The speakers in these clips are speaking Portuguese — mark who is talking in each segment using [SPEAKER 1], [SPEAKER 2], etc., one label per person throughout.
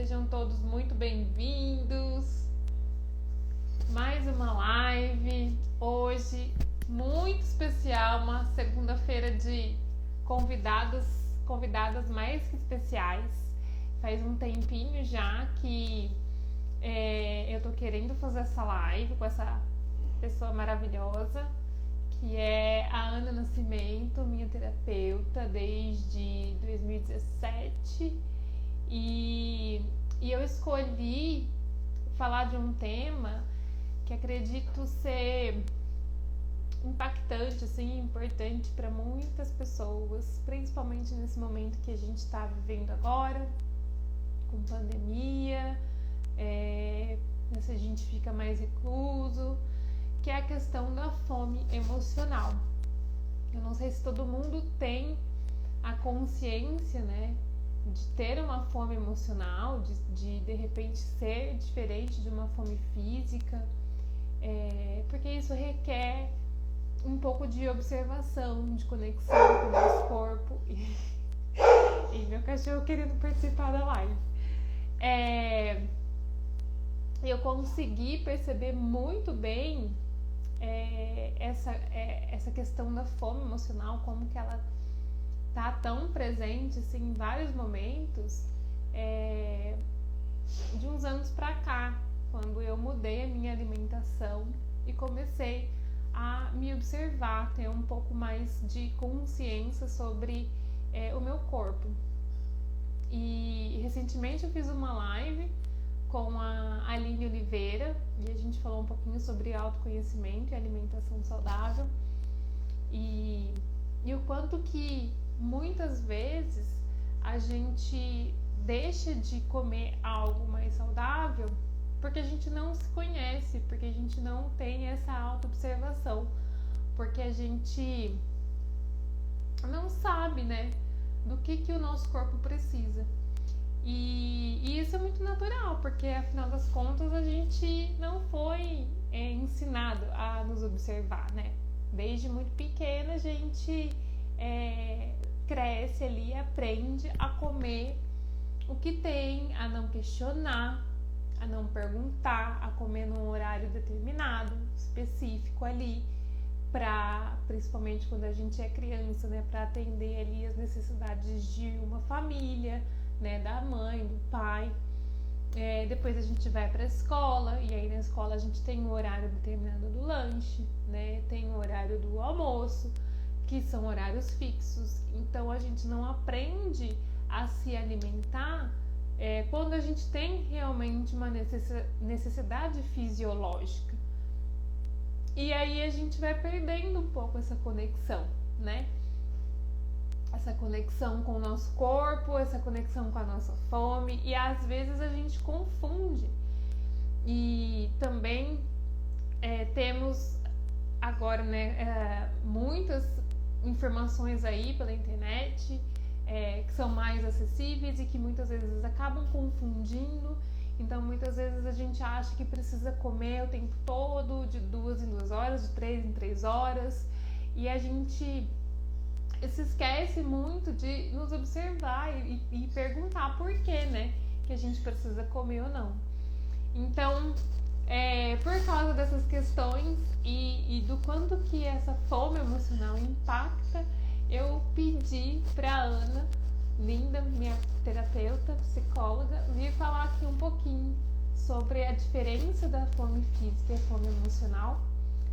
[SPEAKER 1] Sejam todos muito bem-vindos. Mais uma live hoje muito especial, uma segunda-feira de convidadas mais que especiais. Faz um tempinho já que eu tô querendo fazer essa live com essa pessoa maravilhosa, que é a Ana Nascimento, minha terapeuta desde 2017. E eu escolhi falar de um tema que acredito ser impactante, assim, importante para muitas pessoas, principalmente nesse momento que a gente está vivendo agora, com pandemia, se a gente fica mais recluso, que é a questão da fome emocional. Eu não sei se todo mundo tem a consciência, né, de ter uma fome emocional, de repente ser diferente de uma fome física, porque isso requer um pouco de observação, de conexão com o nosso corpo e meu cachorro querendo participar da live. Eu consegui perceber muito bem essa questão da fome emocional, como que ela tá tão presente assim, em vários momentos, de uns anos pra cá, quando eu mudei a minha alimentação e comecei a me observar, ter um pouco mais de consciência sobre o meu corpo. E recentemente eu fiz uma live com a Aline Oliveira e a gente falou um pouquinho sobre autoconhecimento e alimentação saudável e o quanto que muitas vezes a gente deixa de comer algo mais saudável porque a gente não se conhece, porque a gente não tem essa autoobservação, porque a gente não sabe, né, do que o nosso corpo precisa. E isso é muito natural, porque afinal das contas a gente não foi ensinado a nos observar, né? Desde muito pequena a gente cresce ali, aprende a comer o que tem, a não questionar, a não perguntar, a comer num horário determinado, específico ali, principalmente quando a gente é criança, né, para atender ali as necessidades de uma família, né, da mãe, do pai. Depois a gente vai para a escola e aí na escola a gente tem o horário determinado do lanche, né, tem o horário do almoço, que são horários fixos. Então a gente não aprende a se alimentar quando a gente tem realmente uma necessidade fisiológica. E aí a gente vai perdendo um pouco essa conexão, né? Essa conexão com o nosso corpo, essa conexão com a nossa fome, e às vezes a gente confunde. E também temos agora, né, muitas informações aí pela internet que são mais acessíveis e que muitas vezes acabam confundindo. Então muitas vezes a gente acha que precisa comer o tempo todo, de 2 em 2 horas, de 3 em 3 horas, e a gente se esquece muito de nos observar e perguntar por que, né, que a gente precisa comer ou não. Então, por causa dessas questões e do quanto que essa fome emocional impacta, eu pedi para Ana, linda, minha terapeuta, psicóloga, vir falar aqui um pouquinho sobre a diferença da fome física e fome emocional,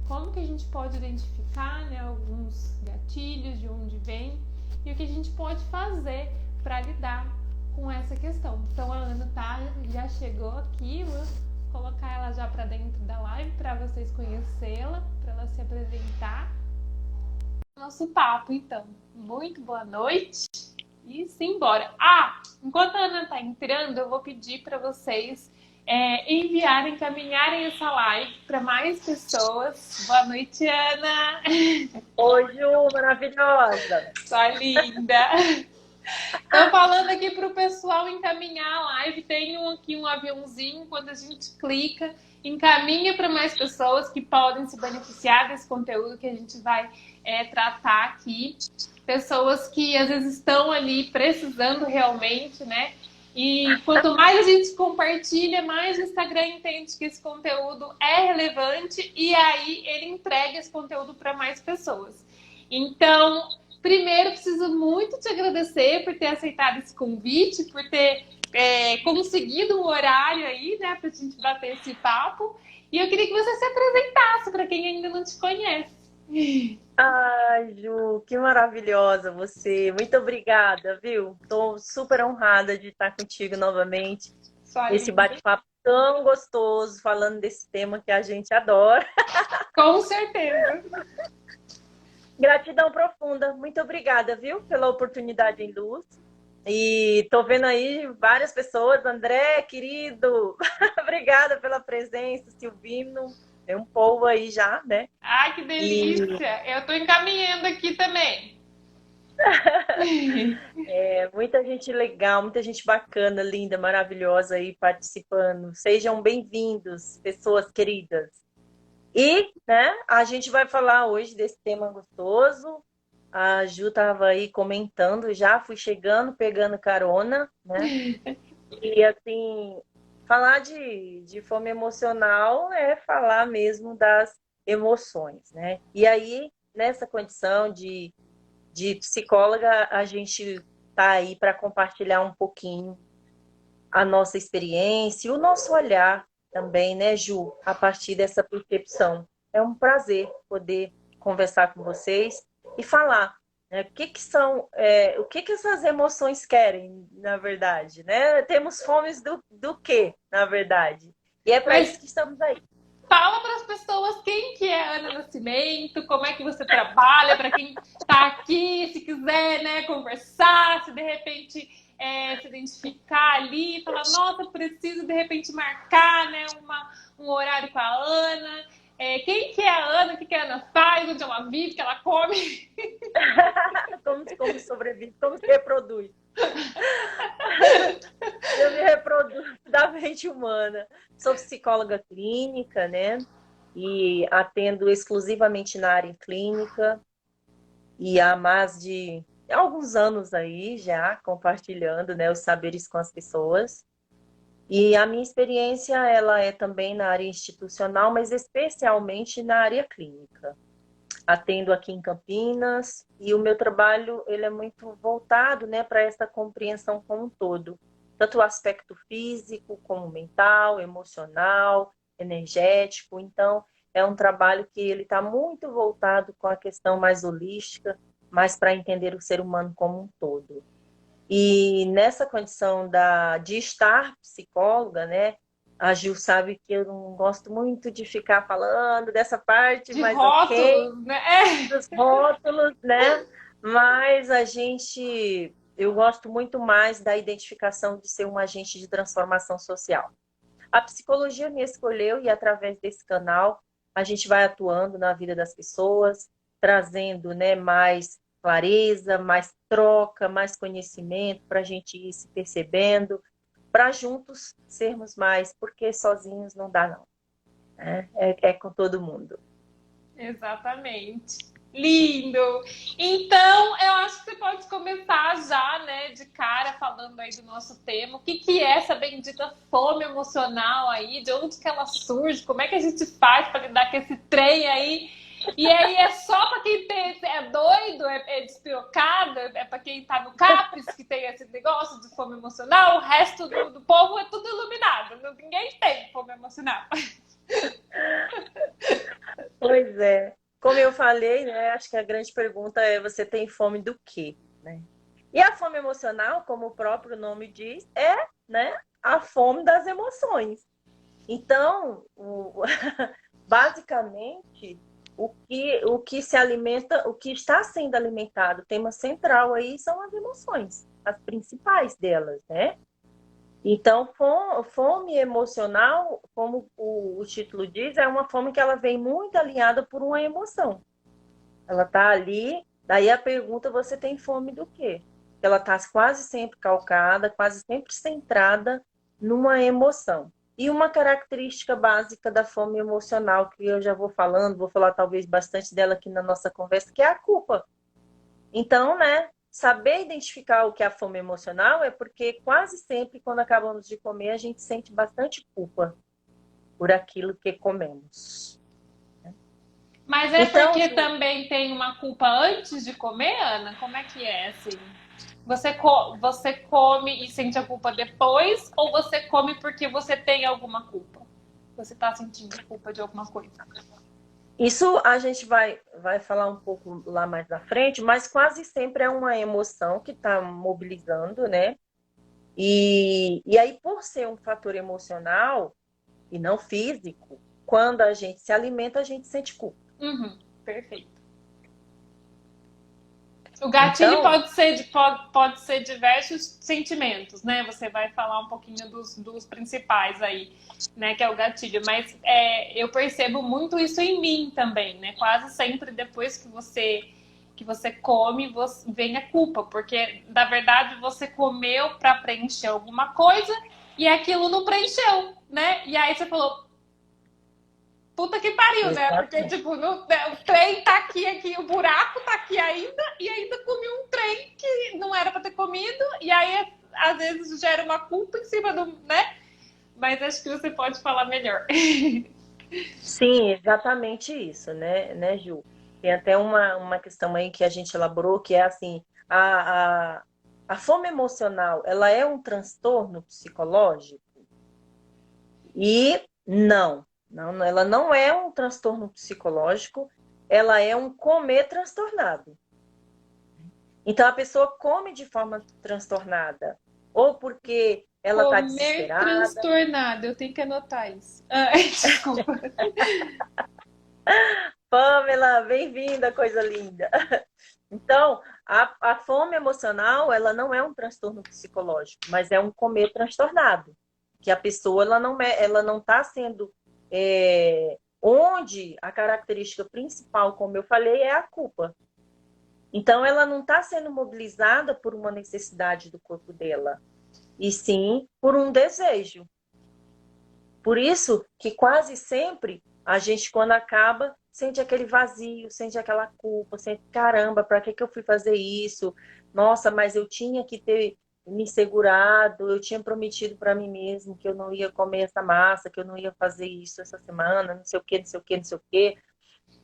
[SPEAKER 1] como que a gente pode identificar, né, alguns gatilhos, de onde vem, e o que a gente pode fazer para lidar com essa questão. Então a Ana já chegou aqui, vou colocar ela já para dentro da live para vocês conhecê-la, para ela se apresentar. Nosso papo, então. Muito boa noite e simbora. Enquanto a Ana está entrando, eu vou pedir para vocês encaminharem essa live para mais pessoas. Boa noite, Ana.
[SPEAKER 2] Oi, Ju, maravilhosa.
[SPEAKER 1] Sua linda. Estou falando aqui para o pessoal encaminhar a live. Tem aqui um aviãozinho, quando a gente clica, encaminha para mais pessoas que podem se beneficiar desse conteúdo que a gente vai tratar aqui. Pessoas que às vezes estão ali precisando realmente, né, E quanto mais a gente compartilha, mais o Instagram entende que esse conteúdo é relevante e aí ele entrega esse conteúdo para mais pessoas. Então, primeiro, preciso muito te agradecer por ter aceitado esse convite, por ter conseguido um horário aí, né, para a gente bater esse papo. E eu queria que você se apresentasse para quem ainda não te conhece.
[SPEAKER 2] Ai, Ju, que maravilhosa você. Muito obrigada, viu? Estou super honrada de estar contigo novamente.
[SPEAKER 1] Só
[SPEAKER 2] Esse
[SPEAKER 1] linda.
[SPEAKER 2] bate-papo tão gostoso, falando desse tema que a gente adora.
[SPEAKER 1] Com certeza.
[SPEAKER 2] Gratidão profunda. Muito obrigada, viu, pela oportunidade em luz. E tô vendo aí várias pessoas. André, querido, obrigada pela presença. Silvino, tem um povo aí já, né?
[SPEAKER 1] Ai, que
[SPEAKER 2] E
[SPEAKER 1] delícia! Eu estou encaminhando aqui também.
[SPEAKER 2] muita gente legal, muita gente bacana, linda, maravilhosa aí participando. Sejam bem-vindos, pessoas queridas. E, né, a gente vai falar hoje desse tema gostoso. A Ju estava aí comentando já, fui chegando, pegando carona, né? E assim, falar de fome emocional é falar mesmo das emoções, né? E aí, nessa condição de psicóloga, a gente tá aí para compartilhar um pouquinho a nossa experiência e o nosso olhar também, né, Ju, a partir dessa percepção. É um prazer poder conversar com vocês e falar, né, o que que essas emoções querem, na verdade, né? Temos fomes do quê, na verdade? E é para
[SPEAKER 1] Mas
[SPEAKER 2] isso que estamos aí.
[SPEAKER 1] fala para as pessoas quem que é a Ana Nascimento, como é que você trabalha, para quem está aqui, se quiser, né, conversar, se de repente se identificar ali, falar, nossa, preciso de repente marcar, né, um horário com a Ana. Quem que é a Ana, o que a Ana faz, onde ela vive, o que ela come.
[SPEAKER 2] Como sobrevive, como se reproduz. Eu me reproduzo da mente humana. Sou psicóloga clínica, né? E atendo exclusivamente na área clínica. E há mais de alguns anos aí já compartilhando, né, os saberes com as pessoas. E a minha experiência, ela é também na área institucional, mas especialmente na área clínica. Atendo aqui em Campinas e o meu trabalho ele é muito voltado, né, para essa compreensão como um todo, tanto o aspecto físico como mental, emocional, energético. Então é um trabalho que ele está muito voltado com a questão mais holística, mais para entender o ser humano como um todo. E nessa condição de estar psicóloga, né? A Gil sabe que eu não gosto muito de ficar falando dessa parte,
[SPEAKER 1] De
[SPEAKER 2] mas ok,
[SPEAKER 1] rótulos, né?
[SPEAKER 2] dos rótulos, né? Mas eu gosto muito mais da identificação de ser um agente de transformação social. A psicologia me escolheu e através desse canal a gente vai atuando na vida das pessoas, trazendo, né, mais clareza, mais troca, mais conhecimento para a gente ir se percebendo, para juntos sermos mais, porque sozinhos não dá não, né? É com todo mundo.
[SPEAKER 1] Exatamente. Lindo! Então, eu acho que você pode começar já, né, de cara, falando aí do nosso tema. O que, que é essa bendita fome emocional aí? De onde que ela surge? Como é que a gente faz para lidar com esse trem aí? E aí é só para quem é doido, é despirocado, é para quem tá no CAPES que tem esse negócio de fome emocional, o resto do povo é tudo iluminado. Ninguém tem fome emocional.
[SPEAKER 2] Pois é. Como eu falei, né, acho que a grande pergunta é: você tem fome do quê, né? E a fome emocional, como o próprio nome diz, é, né, a fome das emoções. Então, basicamente, o que se alimenta, o que está sendo alimentado, o tema central aí são as emoções, as principais delas, né? Então, fome emocional, como o título diz, é uma fome que ela vem muito alinhada por uma emoção. Ela está ali, daí a pergunta: você tem fome do quê? Ela está quase sempre calcada, quase sempre centrada numa emoção. E uma característica básica da fome emocional, que eu já vou falando, vou falar talvez bastante dela aqui na nossa conversa, que é a culpa. Então, né, saber identificar o que é a fome emocional é porque quase sempre, quando acabamos de comer, a gente sente bastante culpa por aquilo que comemos.
[SPEAKER 1] Mas é
[SPEAKER 2] Então,
[SPEAKER 1] porque também tem uma culpa antes de comer, Ana? Como é que é, assim? Você come e sente a culpa depois, ou você come porque você tem alguma culpa? Você tá sentindo culpa de alguma coisa?
[SPEAKER 2] isso a gente vai falar um pouco lá mais na frente, mas quase sempre é uma emoção que está mobilizando, né? E aí, por ser um fator emocional e não físico, quando a gente se alimenta, a gente sente culpa.
[SPEAKER 1] Uhum, perfeito. O gatilho
[SPEAKER 2] Então,
[SPEAKER 1] pode ser diversos sentimentos, né? Você vai falar um pouquinho dos principais aí, né? Que é o gatilho. Mas eu percebo muito isso em mim também, né? Quase sempre depois que você come, vem a culpa. Porque, na verdade, você comeu para preencher alguma coisa e aquilo não preencheu, né? E aí você falou, puta que pariu, né? Porque,
[SPEAKER 2] exatamente.
[SPEAKER 1] tipo, o trem tá aqui, o buraco tá aqui ainda, e ainda comi um trem que não era pra ter comido, e aí, às vezes, gera uma culpa em cima do, né? Mas acho que você pode falar melhor.
[SPEAKER 2] Sim, exatamente isso, né, Ju? Tem até uma questão aí que a gente elaborou, que é assim, a fome emocional, ela é um transtorno psicológico? E não, ela não é um transtorno psicológico, ela é um comer transtornado. Então, a pessoa come de forma transtornada, ou porque ela está
[SPEAKER 1] Comer
[SPEAKER 2] desesperada.
[SPEAKER 1] transtornado, eu tenho que anotar isso. Ah, desculpa.
[SPEAKER 2] Pamela, bem-vinda, coisa linda. Então, a fome emocional, ela não é um transtorno psicológico, mas é um comer transtornado, que a pessoa ela não está sendo onde a característica principal, como eu falei, é a culpa. Então, ela não está sendo mobilizada por uma necessidade do corpo dela, e sim por um desejo. Por isso que quase sempre a gente, quando acaba, sente aquele vazio, sente aquela culpa, sente, caramba, para que eu fui fazer isso? Nossa, mas eu tinha que ter me segurado, eu tinha prometido para mim mesmo que eu não ia comer essa massa, que eu não ia fazer isso essa semana, não sei o quê, não sei o quê, não sei o quê.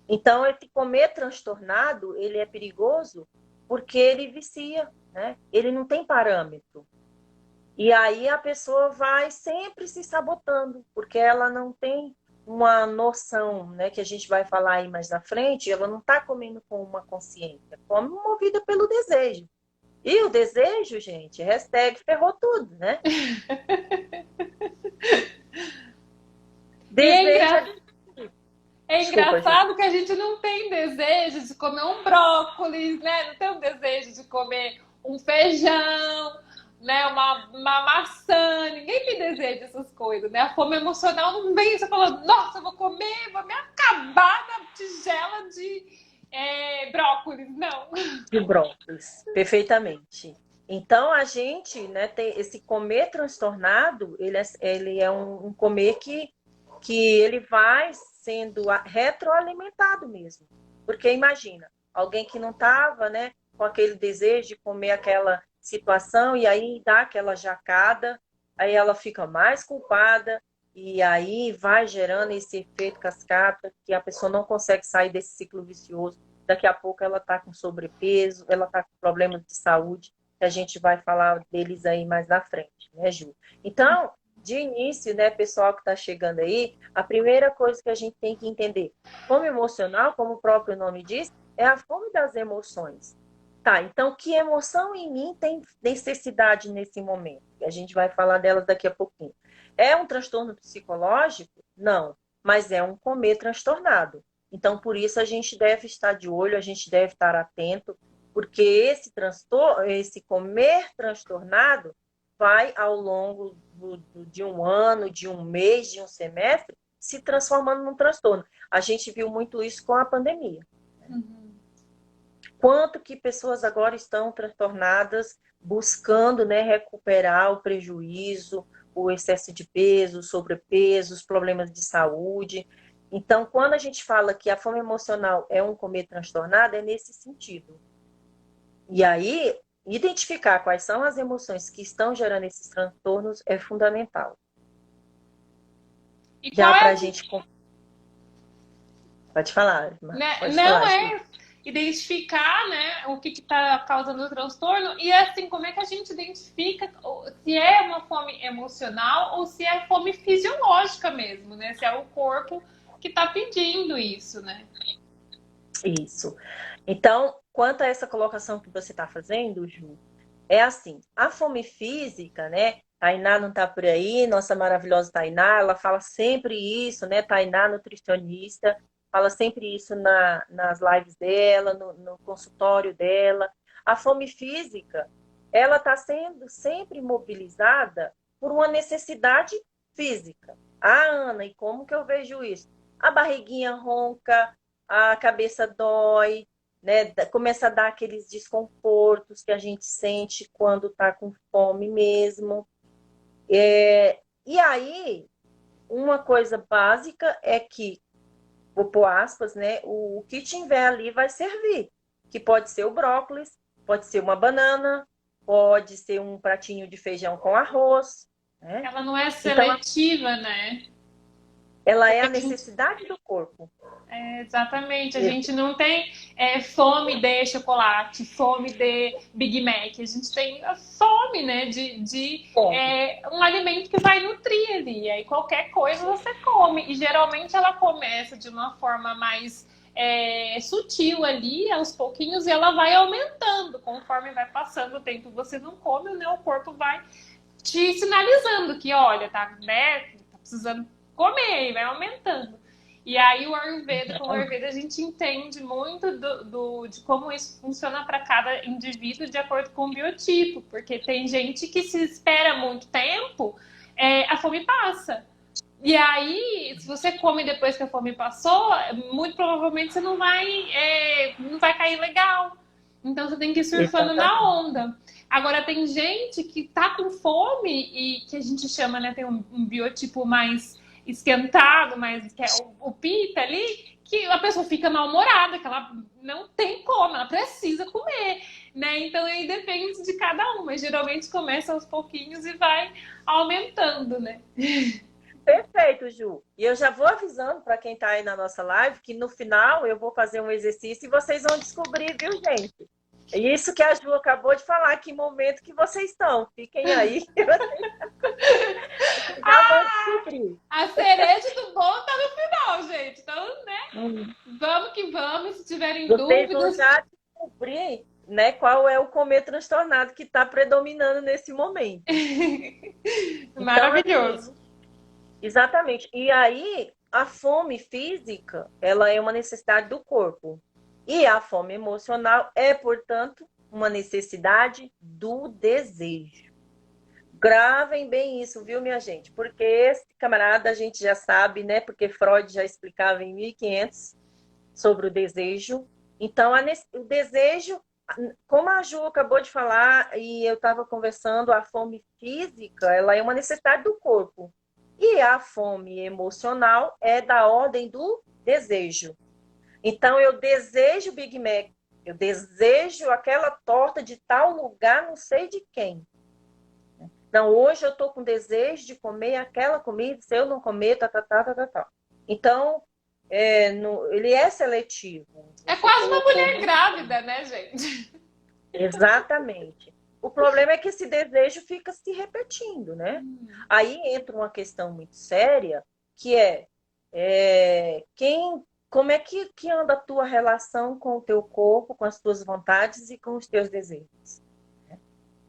[SPEAKER 2] Então, esse comer transtornado, ele é perigoso porque ele vicia, né? Ele não tem parâmetro. E aí a pessoa vai sempre se sabotando, porque ela não tem uma noção, né, que a gente vai falar aí mais na frente, ela não está comendo com uma consciência, come movida pelo desejo. E o desejo, gente, hashtag ferrou tudo, né?
[SPEAKER 1] E
[SPEAKER 2] Desejo é...
[SPEAKER 1] é
[SPEAKER 2] Desculpa, Ju.
[SPEAKER 1] engraçado que a gente não tem desejo de comer um brócolis, né? Não tem um desejo de comer um feijão, né? Uma maçã. Ninguém tem desejo dessas coisas, né? A fome emocional não vem você falando, nossa, eu vou comer, vou me acabar na tigela de brócolis. Não.
[SPEAKER 2] De brócolis, perfeitamente. Então, a gente, né, tem esse comer transtornado, ele é um comer que ele vai sendo retroalimentado mesmo. Porque imagina, alguém que não estava, né, com aquele desejo de comer aquela situação e aí dá aquela jacada, aí ela fica mais culpada e aí vai gerando esse efeito cascata que a pessoa não consegue sair desse ciclo vicioso. Daqui a pouco ela está com sobrepeso, ela está com problemas de saúde, que a gente vai falar deles aí mais na frente, né, Ju? Então, de início, né, pessoal que está chegando aí, a primeira coisa que a gente tem que entender, fome emocional, como o próprio nome diz, é a fome das emoções. Tá, então que emoção em mim tem necessidade nesse momento? A gente vai falar delas daqui a pouquinho. É um transtorno psicológico? Não, mas é um comer transtornado. Então, por isso a gente deve estar de olho, a gente deve estar atento, porque esse transtorno, esse comer transtornado vai ao longo de um ano, de um mês, de um semestre, se transformando num transtorno. A gente viu muito isso com a pandemia.
[SPEAKER 1] Uhum.
[SPEAKER 2] Quanto que pessoas agora estão transtornadas, buscando, né, recuperar o prejuízo, o excesso de peso, o sobrepeso, os problemas de saúde. Então, quando a gente fala que a fome emocional é um comer transtornado, é nesse sentido. E aí, identificar quais são as emoções que estão gerando esses transtornos é fundamental.
[SPEAKER 1] E qual
[SPEAKER 2] Já para
[SPEAKER 1] é
[SPEAKER 2] a gente. Pode falar,
[SPEAKER 1] né?
[SPEAKER 2] pode
[SPEAKER 1] Não
[SPEAKER 2] falar, Ju.
[SPEAKER 1] é identificar, né, o que está causando o transtorno e assim como é que a gente identifica se é uma fome emocional ou se é fome fisiológica mesmo, né? Se é o corpo que está pedindo isso, né?
[SPEAKER 2] Isso. Então, quanto a essa colocação que você está fazendo, Ju, é assim, a fome física, né? Tainá não está por aí, nossa maravilhosa Tainá, ela fala sempre isso, né? Tainá, nutricionista, fala sempre isso nas lives dela, no consultório dela. A fome física, ela está sendo sempre mobilizada por uma necessidade física. Ah, Ana, e como que eu vejo isso? A barriguinha ronca, a cabeça dói, né? Começa a dar aqueles desconfortos que a gente sente quando está com fome mesmo. E aí, uma coisa básica é que, vou pôr aspas, né? O que tiver ali vai servir, que pode ser o brócolis, pode ser uma banana, pode ser um pratinho de feijão com arroz, né?
[SPEAKER 1] Ela não é
[SPEAKER 2] Então,
[SPEAKER 1] seletiva, né?
[SPEAKER 2] ela é
[SPEAKER 1] Porque
[SPEAKER 2] a
[SPEAKER 1] a gente
[SPEAKER 2] necessidade do corpo.
[SPEAKER 1] exatamente, a gente não tem fome de chocolate, fome de Big Mac, a gente tem a fome, né,
[SPEAKER 2] Fome.
[SPEAKER 1] um alimento que vai nutrir ali, aí qualquer coisa você come, e geralmente ela começa de uma forma mais sutil ali, aos pouquinhos, e ela vai aumentando, conforme vai passando o tempo, você não come, né, o corpo vai te sinalizando que, olha, tá, né, tá precisando comer, e vai aumentando. E aí o Ayurveda, com o Ayurveda a gente entende muito de como isso funciona para cada indivíduo de acordo com o biotipo, porque tem gente que se espera muito tempo, a fome passa. E aí, se você come depois que a fome passou, muito provavelmente você não vai cair legal. Então você tem que ir surfando na
[SPEAKER 2] Exatamente.
[SPEAKER 1] onda. Agora tem gente que tá com fome e que a gente chama, né, tem um biotipo mais esquentado, mas que é o pita ali, que a pessoa fica mal-humorada, que ela não tem como, ela precisa comer, né? Então aí depende de cada um, mas geralmente começa aos pouquinhos e vai aumentando, né?
[SPEAKER 2] Perfeito, Ju. E eu já vou avisando para quem está aí na nossa live que no final eu vou fazer um exercício e vocês vão descobrir, viu, gente? É isso que a Ju acabou de falar, que momento que vocês estão. Fiquem aí, que vocês já vão descobrir.
[SPEAKER 1] A cereja do bolo tá no final, gente. Então, né?
[SPEAKER 2] Hum.
[SPEAKER 1] Vamos que vamos. Se tiverem
[SPEAKER 2] Vocês vão
[SPEAKER 1] dúvidas,
[SPEAKER 2] já descobrir, né, qual é o comer transtornado que está predominando nesse momento. Então, assim,
[SPEAKER 1] maravilhoso.
[SPEAKER 2] exatamente. E aí, a fome física, ela é uma necessidade do corpo. E a fome emocional é, portanto, uma necessidade do desejo. Gravem bem isso, viu, minha gente? Porque esse camarada a gente já sabe, né? Porque Freud já explicava em 1500 sobre o desejo. Então, o desejo, como a Ju acabou de falar, e eu estava conversando, a fome física, ela é uma necessidade do corpo. E a fome emocional é da ordem do desejo. Então, eu desejo Big Mac, eu desejo aquela torta de tal lugar, não sei de quem. Então, hoje eu estou com desejo de comer aquela comida, se eu não comer, tá, tá, tá, tá, tá, tá. Então, ele é seletivo.
[SPEAKER 1] É
[SPEAKER 2] Você
[SPEAKER 1] quase uma
[SPEAKER 2] colocou
[SPEAKER 1] mulher
[SPEAKER 2] muito
[SPEAKER 1] grávida, né, gente?
[SPEAKER 2] exatamente. O problema é que esse desejo fica se repetindo, né? Aí entra uma questão muito séria, que como é que anda a tua relação com o teu corpo, com as tuas vontades e com os teus desejos?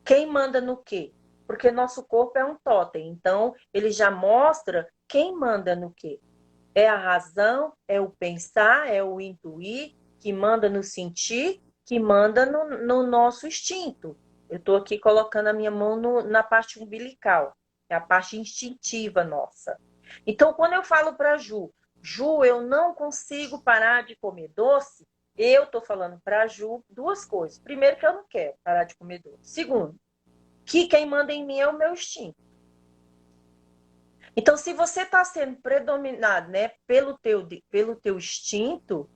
[SPEAKER 2] Quem manda no quê? Porque nosso corpo é um totem, então ele já mostra quem manda no quê. É a razão, é o pensar, é o intuir, que manda no sentir, que manda no nosso instinto. Eu estou aqui colocando a minha mão na parte umbilical, é a parte instintiva nossa. Então, quando eu falo para Ju, eu não consigo parar de comer doce, eu estou falando para Ju duas coisas. Primeiro, que eu não quero parar de comer doce. Segundo, que quem manda em mim é o meu instinto. Então, se você está sendo predominado, né, pelo teu instinto,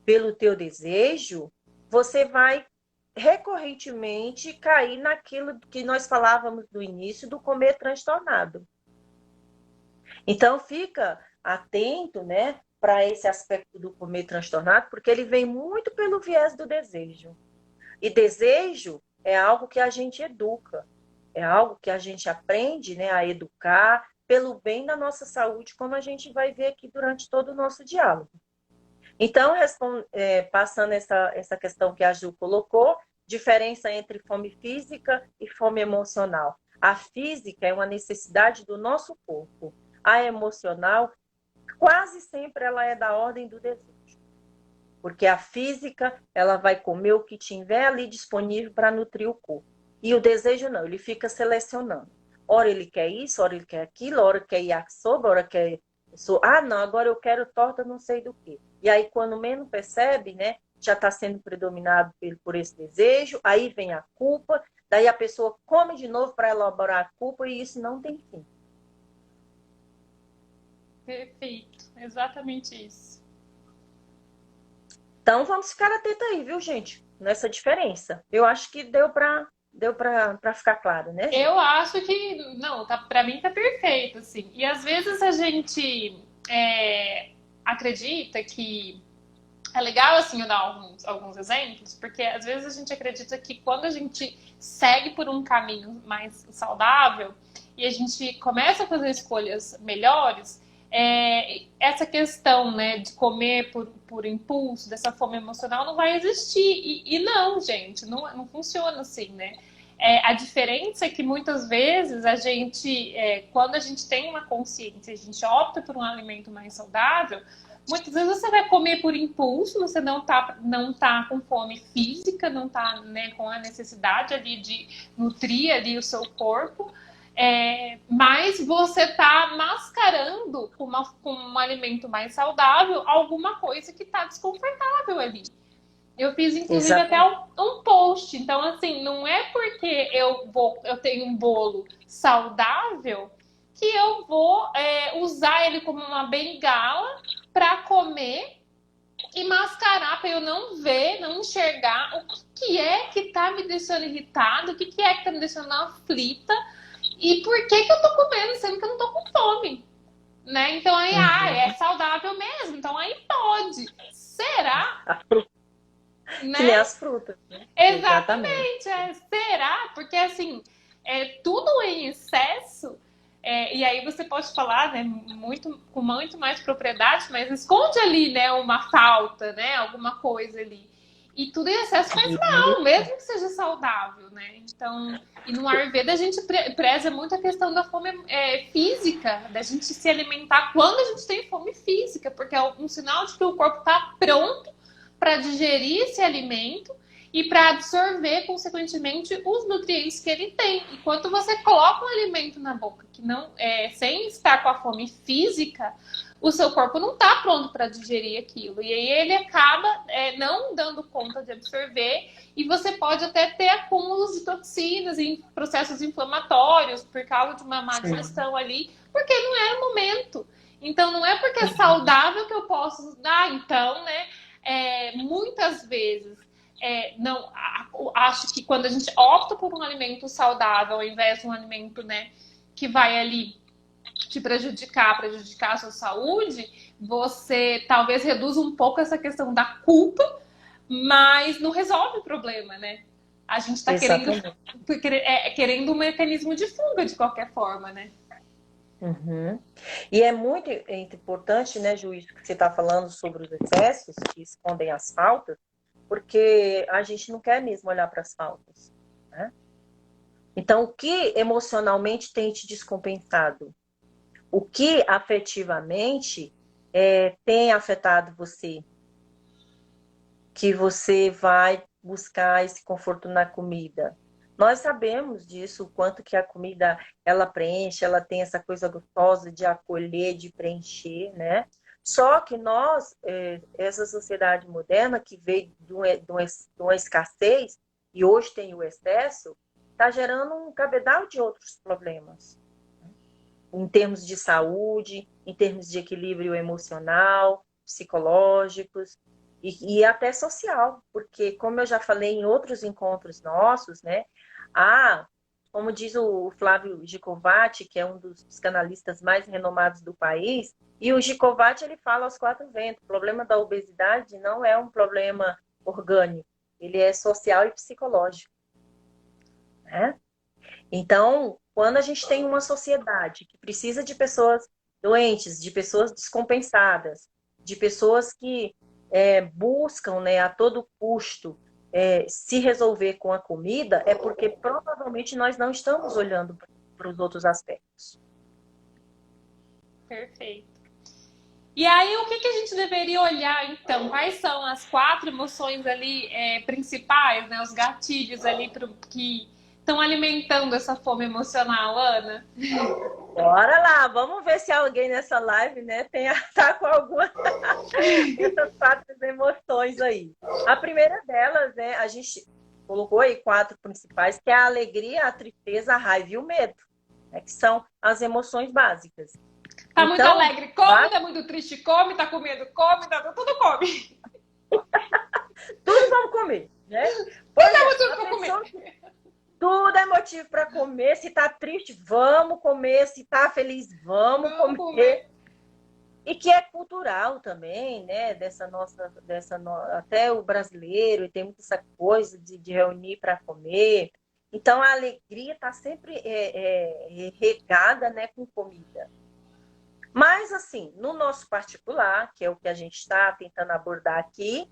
[SPEAKER 2] pelo teu desejo, você vai recorrentemente cair naquilo que nós falávamos do início do comer transtornado. Então, fica atento, né, para esse aspecto do comer transtornado, porque ele vem muito pelo viés do desejo. E desejo é algo que a gente educa, é algo que a gente aprende, né, a educar pelo bem da nossa saúde, como a gente vai ver aqui durante todo o nosso diálogo. Então, passando essa questão que a Ju colocou, diferença entre fome física e fome emocional. A física é uma necessidade do nosso corpo. A emocional, quase sempre ela é da ordem do desejo. Porque a física, ela vai comer o que tiver ali disponível para nutrir o corpo. E o desejo não, ele fica selecionando. Ora ele quer isso, ora ele quer aquilo, ora quer yakisoba, ora quer... Ah, não, agora eu quero torta não sei do que. E aí, quando menos percebe, né, já está sendo predominado por esse desejo, aí vem a culpa, daí a pessoa come de novo para elaborar a culpa e isso não tem fim.
[SPEAKER 1] Perfeito, exatamente isso.
[SPEAKER 2] Então, vamos ficar atentos aí, viu, gente? Nessa diferença. Eu acho que deu para ficar claro, né, gente?
[SPEAKER 1] Eu acho que, não, tá, pra mim tá perfeito, assim. E às vezes a gente acredita que é legal, assim, eu dar alguns exemplos, porque às vezes a gente acredita que quando a gente segue por um caminho mais saudável e a gente começa a fazer escolhas melhores, essa questão, né, de comer por impulso, dessa fome emocional, não vai existir. E não, gente, não funciona assim, né? A diferença é que muitas vezes a gente, quando a gente tem uma consciência, a gente opta por um alimento mais saudável, muitas vezes você vai comer por impulso, você não tá com fome física, não tá, né, com a necessidade ali de nutrir ali o seu corpo, mas você tá mascarando com um alimento mais saudável alguma coisa que tá desconfortável ali. Eu fiz, inclusive, até um post. Então, assim, não é porque eu tenho um bolo saudável que eu vou usar ele como uma bengala para comer e mascarar para eu não ver, não enxergar o que é que tá me deixando irritado, o que é que tá me deixando aflita e por que eu tô comendo, sendo que eu não tô com fome. Né? Então aí, é saudável mesmo, então aí pode. Será?
[SPEAKER 2] Né? Que nem as frutas. Né?
[SPEAKER 1] Exatamente. Será? Porque assim, tudo em excesso, e aí você pode falar, né, com muito mais propriedade, mas esconde ali, né, uma falta, né, alguma coisa ali. E tudo em excesso faz mal, mesmo que seja saudável, né? Então, e no Ayurveda a gente preza muito a questão da fome física, da gente se alimentar quando a gente tem fome física, porque é um sinal de que o corpo está pronto para digerir esse alimento e para absorver, consequentemente, os nutrientes que ele tem. E quando você coloca um alimento na boca que não sem estar com a fome física, o seu corpo não está pronto para digerir aquilo. E aí ele acaba não dando conta de absorver e você pode até ter acúmulos de toxinas em processos inflamatórios por causa de uma má digestão ali, porque não é o momento. Então, não é porque é saudável que eu posso dar, então, né? Muitas vezes não acho que quando a gente opta por um alimento saudável ao invés de um alimento, né, que vai ali te prejudicar a sua saúde, você talvez reduza um pouco essa questão da culpa, mas não resolve o problema, né? A gente está querendo um mecanismo de fuga de qualquer forma, né?
[SPEAKER 2] Uhum. E é muito importante, né, Ju, isso que você está falando sobre os excessos que escondem as faltas, porque a gente não quer mesmo olhar para as faltas, né? Então, o que emocionalmente tem te descompensado? O que afetivamente tem afetado você? Que você vai buscar esse conforto na comida. Nós sabemos disso, o quanto que a comida, ela preenche, ela tem essa coisa gostosa de acolher, de preencher, né? Só que nós, essa sociedade moderna que veio de uma escassez e hoje tem o excesso, está gerando um cabedal de outros problemas. Em termos de saúde, em termos de equilíbrio emocional, psicológicos. e até social, porque como eu já falei em outros encontros nossos, né? Como diz o Flávio Gicovati, que é um dos psicanalistas mais renomados do país, e o Gicovati ele fala aos quatro ventos, o problema da obesidade não é um problema orgânico, ele é social e psicológico, né? Então, quando a gente tem uma sociedade que precisa de pessoas doentes, de pessoas descompensadas, de pessoas que buscam, né, a todo custo se resolver com a comida, é porque provavelmente nós não estamos olhando para os outros aspectos.
[SPEAKER 1] Perfeito. E aí, o que a gente deveria olhar, então? Quais são as quatro emoções ali principais, né? Os gatilhos ali que estão alimentando essa fome emocional, Ana?
[SPEAKER 2] Bora lá, vamos ver se alguém nessa live, né, tá com alguma dessas quatro emoções aí. A primeira delas, né, a gente colocou aí quatro principais, que é a alegria, a tristeza, a raiva e o medo, né, que são as emoções básicas.
[SPEAKER 1] Tá muito alegre, come, tá muito triste, come, tá com medo, come, tudo come.
[SPEAKER 2] Tudo vamos comer, né?
[SPEAKER 1] Tudo pra comer.
[SPEAKER 2] Tudo é motivo para comer. Se tá triste, vamos comer. Se tá feliz, vamos comer. E que é cultural também, né? Até o brasileiro, e tem muita essa coisa de reunir para comer. Então a alegria está sempre regada, né, com comida. Mas assim, no nosso particular, que é o que a gente está tentando abordar aqui,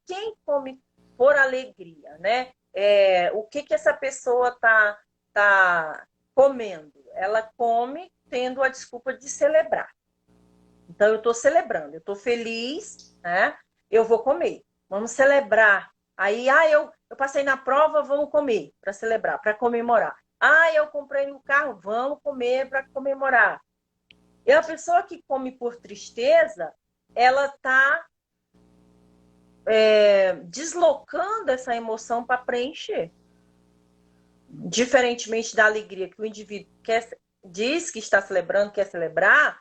[SPEAKER 2] quem come por alegria, né? O que essa pessoa tá comendo? Ela come tendo a desculpa de celebrar. Então, eu estou celebrando, eu estou feliz, né? Eu vou comer. Vamos celebrar. Aí, eu passei na prova, vamos comer para celebrar, para comemorar. Eu comprei no carro, vamos comer para comemorar. E a pessoa que come por tristeza, ela está deslocando essa emoção para preencher. Diferentemente da alegria que o indivíduo diz que está celebrando, quer celebrar,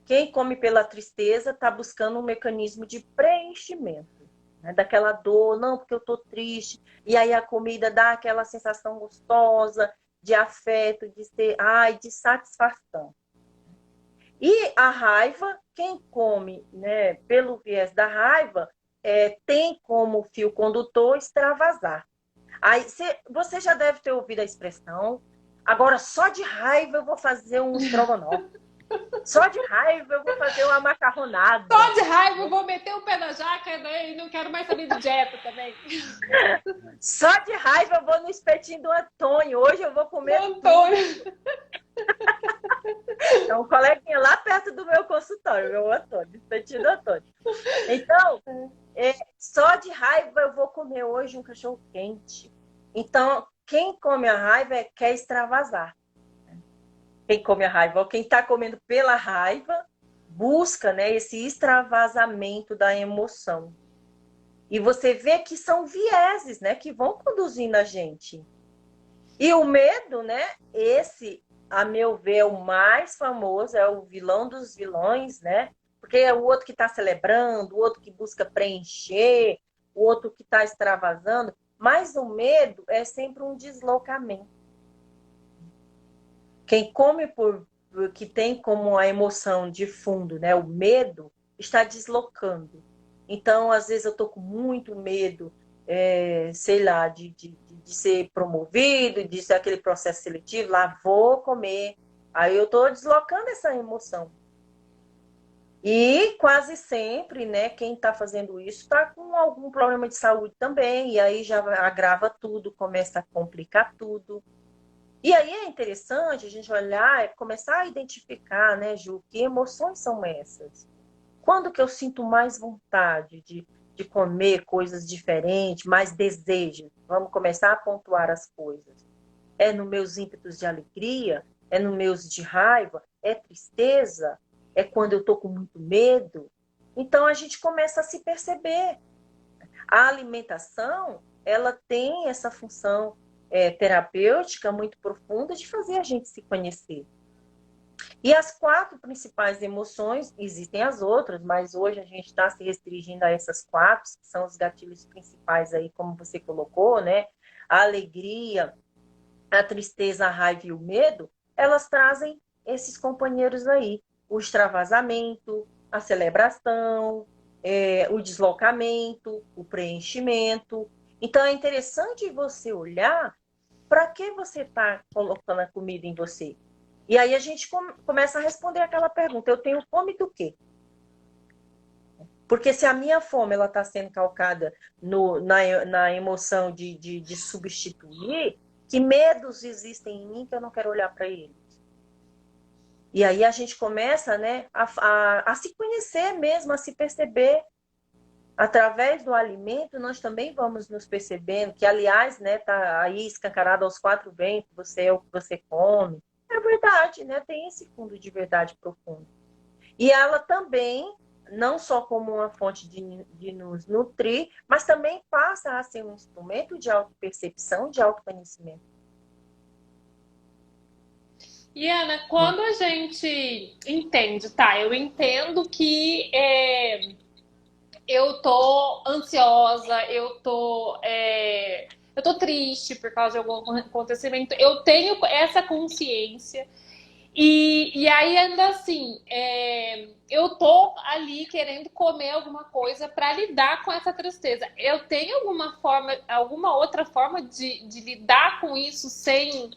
[SPEAKER 2] quem come pela tristeza está buscando um mecanismo de preenchimento, né? Daquela dor, não, porque eu estou triste. E aí a comida dá aquela sensação gostosa de afeto, de satisfação. E a raiva, quem come, né, pelo viés da raiva, tem como fio condutor extravasar. Aí você já deve ter ouvido a expressão, agora só de raiva eu vou fazer um estrogonofe. Só de raiva eu vou fazer uma macarronada.
[SPEAKER 1] Só de raiva eu vou meter o pé na jaca, né? E não quero mais saber de dieta também.
[SPEAKER 2] Só de raiva eu vou no espetinho do Antônio. Hoje eu vou comer
[SPEAKER 1] Antônio.
[SPEAKER 2] É um coleguinha lá perto do meu consultório, meu Antônio, espetinho do Antônio. Então, só de raiva eu vou comer hoje um cachorro quente. Então, quem come a raiva quer extravasar. Quem come a raiva, ou quem está comendo pela raiva, busca, né, esse extravasamento da emoção. E você vê que são vieses, né, que vão conduzindo a gente. E o medo, né, esse, a meu ver, é o mais famoso, é o vilão dos vilões, né? Porque é o outro que está celebrando, o outro que busca preencher, o outro que está extravasando. Mas o medo é sempre um deslocamento. Quem come que tem como a emoção de fundo, né, o medo, está deslocando. Então, às vezes eu estou com muito medo, sei lá, de ser promovido, de ser aquele processo seletivo, lá vou comer. Aí eu estou deslocando essa emoção. E quase sempre, né, quem está fazendo isso está com algum problema de saúde também, e aí já agrava tudo, começa a complicar tudo. E aí é interessante a gente olhar e começar a identificar, né, Ju, que emoções são essas? Quando que eu sinto mais vontade de comer coisas diferentes, mais desejo? Vamos começar a pontuar as coisas. É nos meus ímpetos de alegria? É nos meus de raiva? É tristeza? É quando eu estou com muito medo? Então a gente começa a se perceber. A alimentação, ela tem essa função terapêutica muito profunda de fazer a gente se conhecer. E as 4 principais emoções, existem as outras, mas hoje a gente está se restringindo a essas 4, que são os gatilhos principais aí, como você colocou, né? A alegria, a tristeza, a raiva e o medo, elas trazem esses companheiros aí. O extravasamento, a celebração, o deslocamento, o preenchimento. Então, é interessante você olhar para que você está colocando a comida em você. E aí a gente começa a responder aquela pergunta: eu tenho fome do quê? Porque se a minha fome está sendo calcada na emoção de substituir, que medos existem em mim que eu não quero olhar para eles? E aí a gente começa, né, a se conhecer mesmo, a se perceber. Através do alimento, nós também vamos nos percebendo, que, aliás, né, tá aí escancarado aos 4 ventos, você é o que você come. É verdade, né? Tem esse fundo de verdade profundo. E ela também, não só como uma fonte de nos nutrir, mas também passa a ser um instrumento de autopercepção, de autoconhecimento.
[SPEAKER 1] E Ana, quando a gente entende, tá? Eu entendo que eu tô ansiosa, eu tô triste por causa de algum acontecimento. Eu tenho essa consciência. E aí, ainda assim, eu tô ali querendo comer alguma coisa para lidar com essa tristeza. Eu tenho alguma outra forma de lidar com isso sem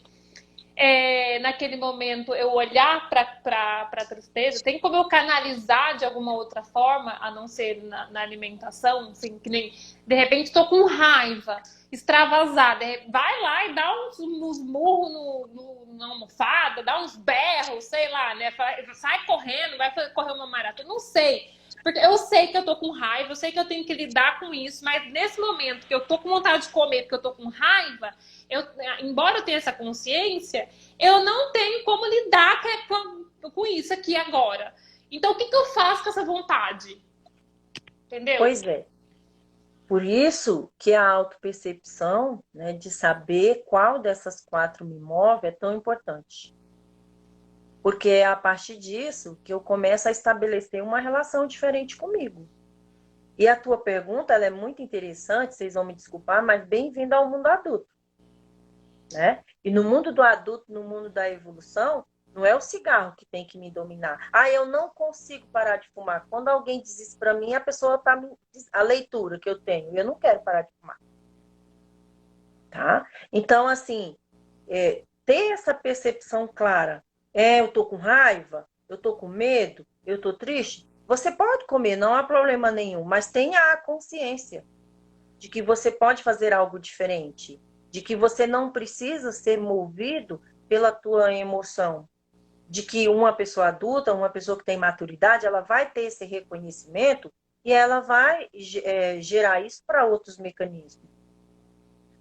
[SPEAKER 1] naquele momento eu olhar para a tristeza? Tem como eu canalizar de alguma outra forma, a não ser na alimentação? Assim, que nem, de repente estou com raiva, extravasada, vai lá e dá uns murros na almofada, dá uns berros, sei lá, né? Sai correndo, vai correr uma maratona, não sei. Porque eu sei que eu tô com raiva, eu sei que eu tenho que lidar com isso, mas nesse momento que eu tô com vontade de comer porque eu tô com raiva, embora eu tenha essa consciência, eu não tenho como lidar com isso aqui agora. Então, o que eu faço com essa vontade? Entendeu?
[SPEAKER 2] Pois é. Por isso que a autopercepção, né, de saber qual dessas 4 me move, é tão importante. Porque é a partir disso que eu começo a estabelecer uma relação diferente comigo. E a tua pergunta, ela é muito interessante, vocês vão me desculpar, mas bem-vindo ao mundo adulto. Né? E no mundo do adulto, no mundo da evolução, não é o cigarro que tem que me dominar. Ah, eu não consigo parar de fumar. Quando alguém diz isso para mim, a pessoa está a leitura que eu tenho. Eu não quero parar de fumar. Tá? Então, assim, ter essa percepção clara. Eu tô com raiva, eu tô com medo, eu tô triste. Você pode comer, não há problema nenhum, mas tenha a consciência de que você pode fazer algo diferente, de que você não precisa ser movido pela tua emoção, de que uma pessoa adulta, uma pessoa que tem maturidade, ela vai ter esse reconhecimento e ela vai gerar isso para outros mecanismos.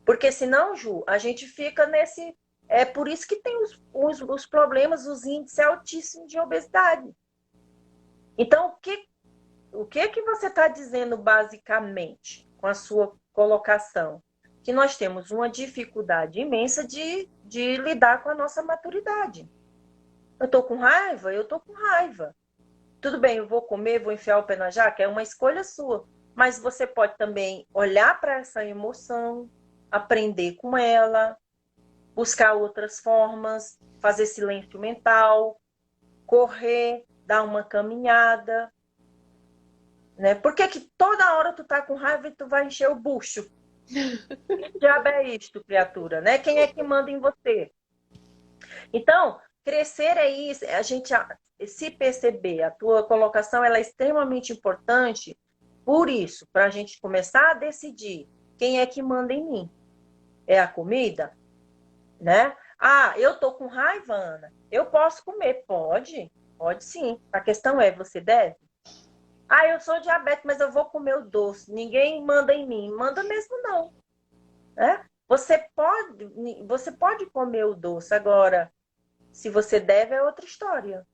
[SPEAKER 2] Porque senão, Ju, a gente fica nesse... É por isso que tem os problemas, os índices altíssimos de obesidade. Então, o que você está dizendo basicamente com a sua colocação? Que nós temos uma dificuldade imensa de lidar com a nossa maturidade. Eu estou com raiva? Eu estou com raiva. Tudo bem, eu vou comer, vou enfiar o pé na jaca, é uma escolha sua. Mas você pode também olhar para essa emoção, aprender com ela, buscar outras formas, fazer silêncio mental, correr, dar uma caminhada. Né? Por que toda hora tu tá com raiva e tu vai encher o bucho? Que diabo é isto, criatura? Né? Quem é que manda em você? Então, crescer é isso, a gente se perceber. A tua colocação ela é extremamente importante por isso, para a gente começar a decidir quem é que manda em mim. É a comida? Né? Ah, eu tô com raiva, Ana. Eu posso comer? Pode sim. A questão é, você deve? Ah, eu sou diabético, mas eu vou comer o doce. Ninguém manda em mim. Manda mesmo não. Né? Você pode comer o doce. Agora, se você deve, é outra história.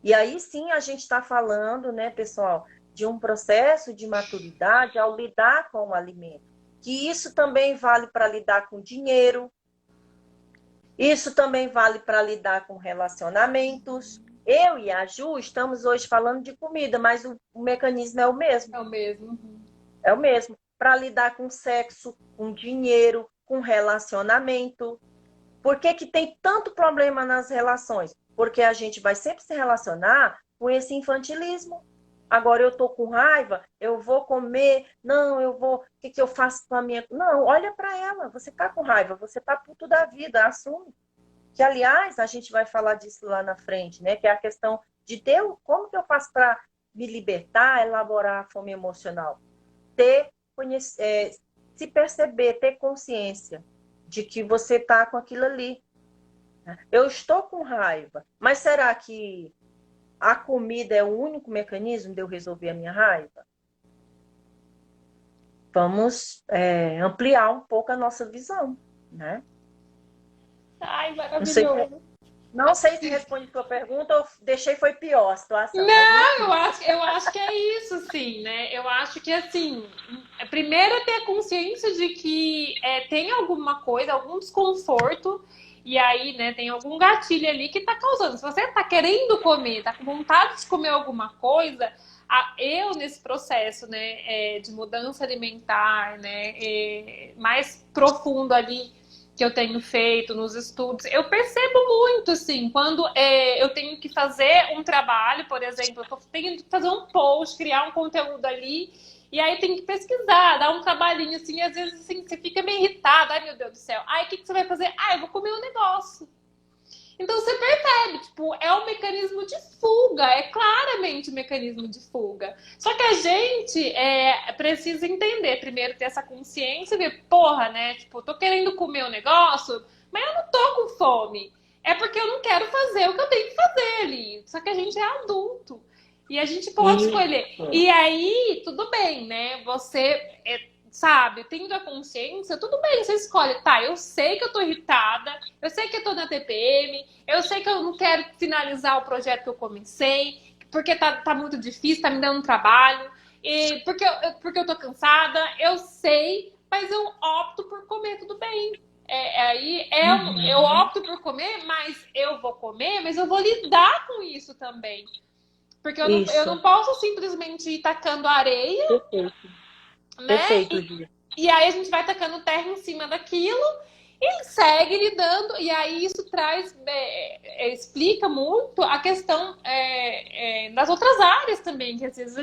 [SPEAKER 2] E aí sim a gente está falando, né, pessoal, de um processo de maturidade ao lidar com o alimento. Que isso também vale para lidar com dinheiro. Isso também vale para lidar com relacionamentos. Eu e a Ju estamos hoje falando de comida, mas o mecanismo é o mesmo.
[SPEAKER 1] É o mesmo.
[SPEAKER 2] É o mesmo. Para lidar com sexo, com dinheiro, com relacionamento. Por que que tem tanto problema nas relações? Porque a gente vai sempre se relacionar com esse infantilismo. Agora eu tô com raiva, eu vou comer, não, eu vou, o que que eu faço com a minha... Não, olha para ela, você tá com raiva, você tá puto da vida, assume. Que, aliás, a gente vai falar disso lá na frente, né? Que é a questão de ter, como que eu faço para me libertar, elaborar a fome emocional? Ter, se perceber, ter consciência de que você está com aquilo ali. Eu estou com raiva, mas será que a comida é o único mecanismo de eu resolver a minha raiva? Vamos ampliar um pouco a nossa visão, né?
[SPEAKER 1] Ai,
[SPEAKER 2] Não sei,
[SPEAKER 1] maravilhoso.
[SPEAKER 2] não sei se responde a tua pergunta ou deixei foi pior a situação.
[SPEAKER 1] Não, eu acho que é isso, sim, né? Eu acho que, assim, primeiro é ter consciência de que tem alguma coisa, algum desconforto, e aí, né, tem algum gatilho ali que tá causando. Se você tá querendo comer, tá com vontade de comer alguma coisa, eu, nesse processo, né, de mudança alimentar, né, mais profundo ali, que eu tenho feito nos estudos, eu percebo muito, assim, quando eu tenho que fazer um trabalho, por exemplo, eu tenho que fazer um post, criar um conteúdo ali, e aí tem que pesquisar, dar um trabalhinho, assim, às vezes, assim, você fica meio irritado, ai, meu Deus do céu, ai, o que você vai fazer? Ah, eu vou comer um negócio. Então você percebe, tipo, é um mecanismo de fuga, é claramente um mecanismo de fuga. Só que a gente precisa entender, primeiro ter essa consciência e ver, porra, né? Tipo, tô querendo comer um negócio, mas eu não tô com fome. É porque eu não quero fazer o que eu tenho que fazer ali. Só que a gente é adulto. E a gente pode escolher. E aí, tudo bem, né? Você sabe, tendo a consciência, tudo bem, você escolhe, tá, eu sei que eu tô irritada, eu sei que eu tô na TPM, eu sei que eu não quero finalizar o projeto que eu comecei, porque tá muito difícil, tá me dando trabalho, e porque eu tô cansada, eu sei, mas eu opto por comer, tudo bem. Eu opto por comer, mas eu vou comer, mas eu vou lidar com isso também. Porque eu não posso simplesmente ir tacando areia,
[SPEAKER 2] Perfeito.
[SPEAKER 1] né?
[SPEAKER 2] Perfeito,
[SPEAKER 1] E aí a gente vai tacando terra em cima daquilo e segue lidando. E aí isso traz, explica muito a questão das outras áreas também, que às vezes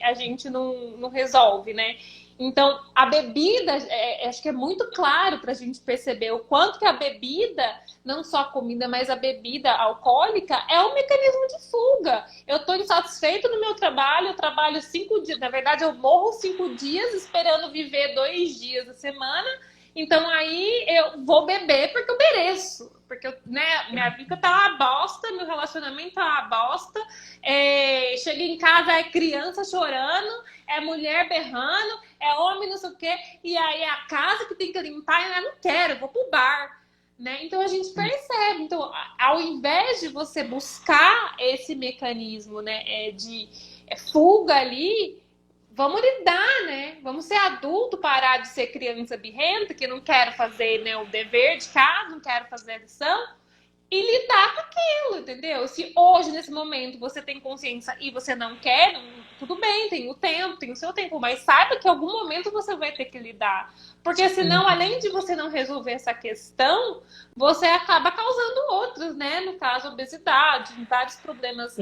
[SPEAKER 1] a gente não resolve, né? Então, a bebida, acho que é muito claro para a gente perceber o quanto que a bebida, não só a comida, mas a bebida alcoólica, é um mecanismo de fuga. Eu estou insatisfeito no meu trabalho, eu trabalho 5 dias, na verdade eu morro 5 dias esperando viver 2 dias da semana, então aí eu vou beber porque eu mereço, porque né, minha vida tá uma bosta, meu relacionamento tá uma bosta, cheguei em casa, é criança chorando, é mulher berrando, é homem não sei o quê, e aí é a casa que tem que limpar, e eu não quero, eu vou pro bar. Né? Então a gente percebe. Então, ao invés de você buscar esse mecanismo, né, de fuga ali, vamos lidar, né? Vamos ser adulto, parar de ser criança birrenta, que não quero fazer, né, o dever de casa, não quero fazer a lição, e lidar com aquilo, entendeu? Se hoje, nesse momento, você tem consciência e você não quer, tudo bem, tem o tempo, tem o seu tempo, mas saiba que em algum momento você vai ter que lidar. Porque senão, além de você não resolver essa questão, você acaba causando outras, né? No caso, obesidade, vários problemas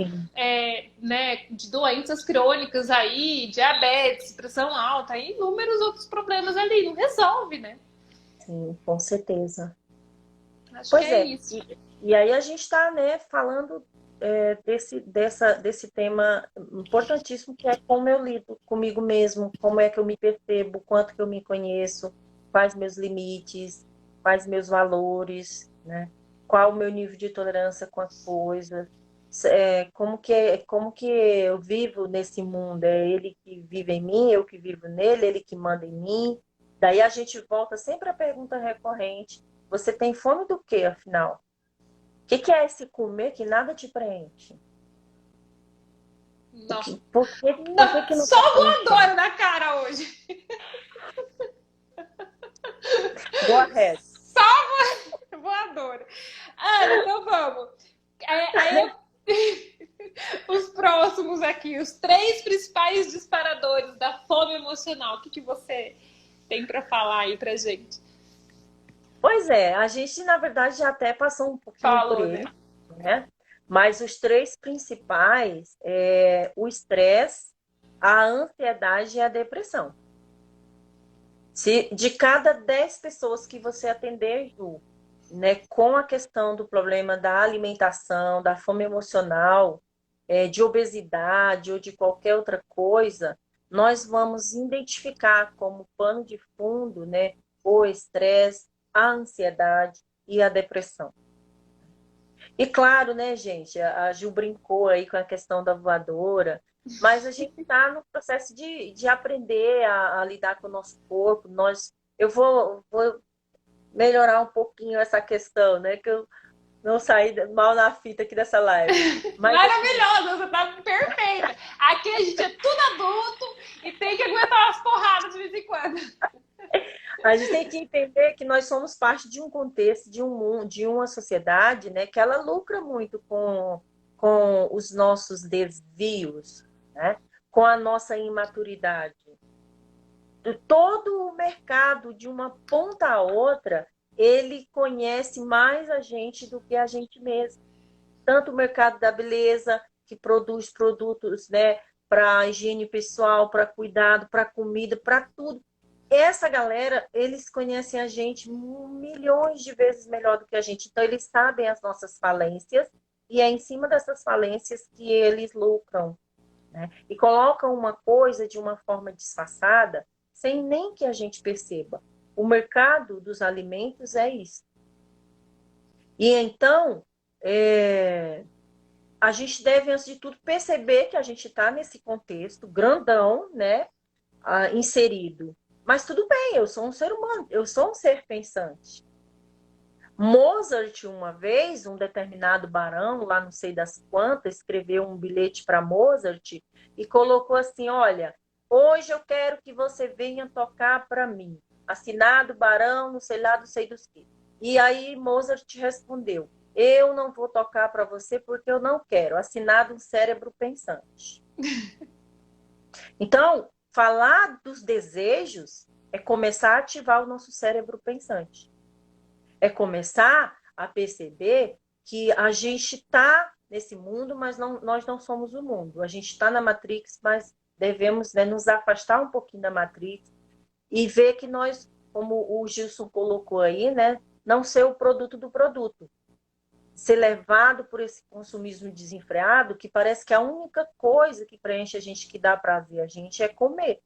[SPEAKER 1] né, de doenças crônicas aí, diabetes, pressão alta, e inúmeros outros problemas ali. Não resolve, né?
[SPEAKER 2] Sim, com certeza.
[SPEAKER 1] Acho que é isso.
[SPEAKER 2] E aí a gente está, né, falando desse tema importantíssimo, que é como eu lido comigo mesmo, como é que eu me percebo, quanto que eu me conheço, quais meus limites, quais meus valores, né? Qual o meu nível de tolerância com as coisas, como que eu vivo nesse mundo, é ele que vive em mim, eu que vivo nele, ele que manda em mim. Daí a gente volta sempre à pergunta recorrente: você tem fome do quê, afinal? O que é esse comer que nada te preenche?
[SPEAKER 1] Nossa.
[SPEAKER 2] Por que não
[SPEAKER 1] só voadora na cara hoje.
[SPEAKER 2] Go ahead.
[SPEAKER 1] Só voadora. Ana, então vamos. Os próximos aqui, os 3 principais disparadores da fome emocional. O que você tem para falar aí pra gente?
[SPEAKER 2] Pois é, a gente, na verdade, já até passou um pouquinho por
[SPEAKER 1] Falou,
[SPEAKER 2] ele,
[SPEAKER 1] né?
[SPEAKER 2] né? Mas os 3 principais é o estresse, a ansiedade e a depressão. Se de cada 10 pessoas que você atender, Ju, né, com a questão do problema da alimentação, da fome emocional, de obesidade ou de qualquer outra coisa, nós vamos identificar como pano de fundo, né, o estresse, a ansiedade e a depressão. E claro, né, gente, a Gil brincou aí com a questão da voadora, mas a gente está no processo de aprender a lidar com o nosso corpo. Eu vou melhorar um pouquinho essa questão, né? Que eu não saí mal na fita aqui dessa live. Mas
[SPEAKER 1] Maravilhosa, você tá perfeita. Aqui a gente é tudo adulto e tem que aguentar umas porradas de vez em quando.
[SPEAKER 2] a gente tem que entender que nós somos parte de um contexto, de um mundo, de uma sociedade, né? Que ela lucra muito com os nossos desvios, né? Com a nossa imaturidade. Todo o mercado, de uma ponta a outra, ele conhece mais a gente do que a gente mesmo. Tanto o mercado da beleza, que produz produtos, né, para higiene pessoal, para cuidado, para comida, para tudo. Essa galera, eles conhecem a gente milhões de vezes melhor do que a gente. Então, eles sabem as nossas falências e é em cima dessas falências que eles lucram, né? E colocam uma coisa de uma forma disfarçada, sem nem que a gente perceba. O mercado dos alimentos é isso. E então, a gente deve, antes de tudo, perceber que a gente está nesse contexto grandão, né, inserido. Mas tudo bem, eu sou um ser humano, eu sou um ser pensante. Mozart, uma vez, um determinado barão, lá não sei das quantas, escreveu um bilhete para Mozart e colocou assim: olha, hoje eu quero que você venha tocar para mim. Assinado barão, não sei lá, não sei dos que. E aí Mozart respondeu: eu não vou tocar para você porque eu não quero. Assinado um cérebro pensante. Então, falar dos desejos é começar a ativar o nosso cérebro pensante. É começar a perceber que a gente está nesse mundo, mas nós não somos o mundo. A gente está na Matrix, mas devemos, né, nos afastar um pouquinho da Matrix e ver que nós, como o Gilson colocou aí, né, não ser o produto do produto. Ser levado por esse consumismo desenfreado, que parece que a única coisa que preenche a gente, que dá prazer a gente, é comer.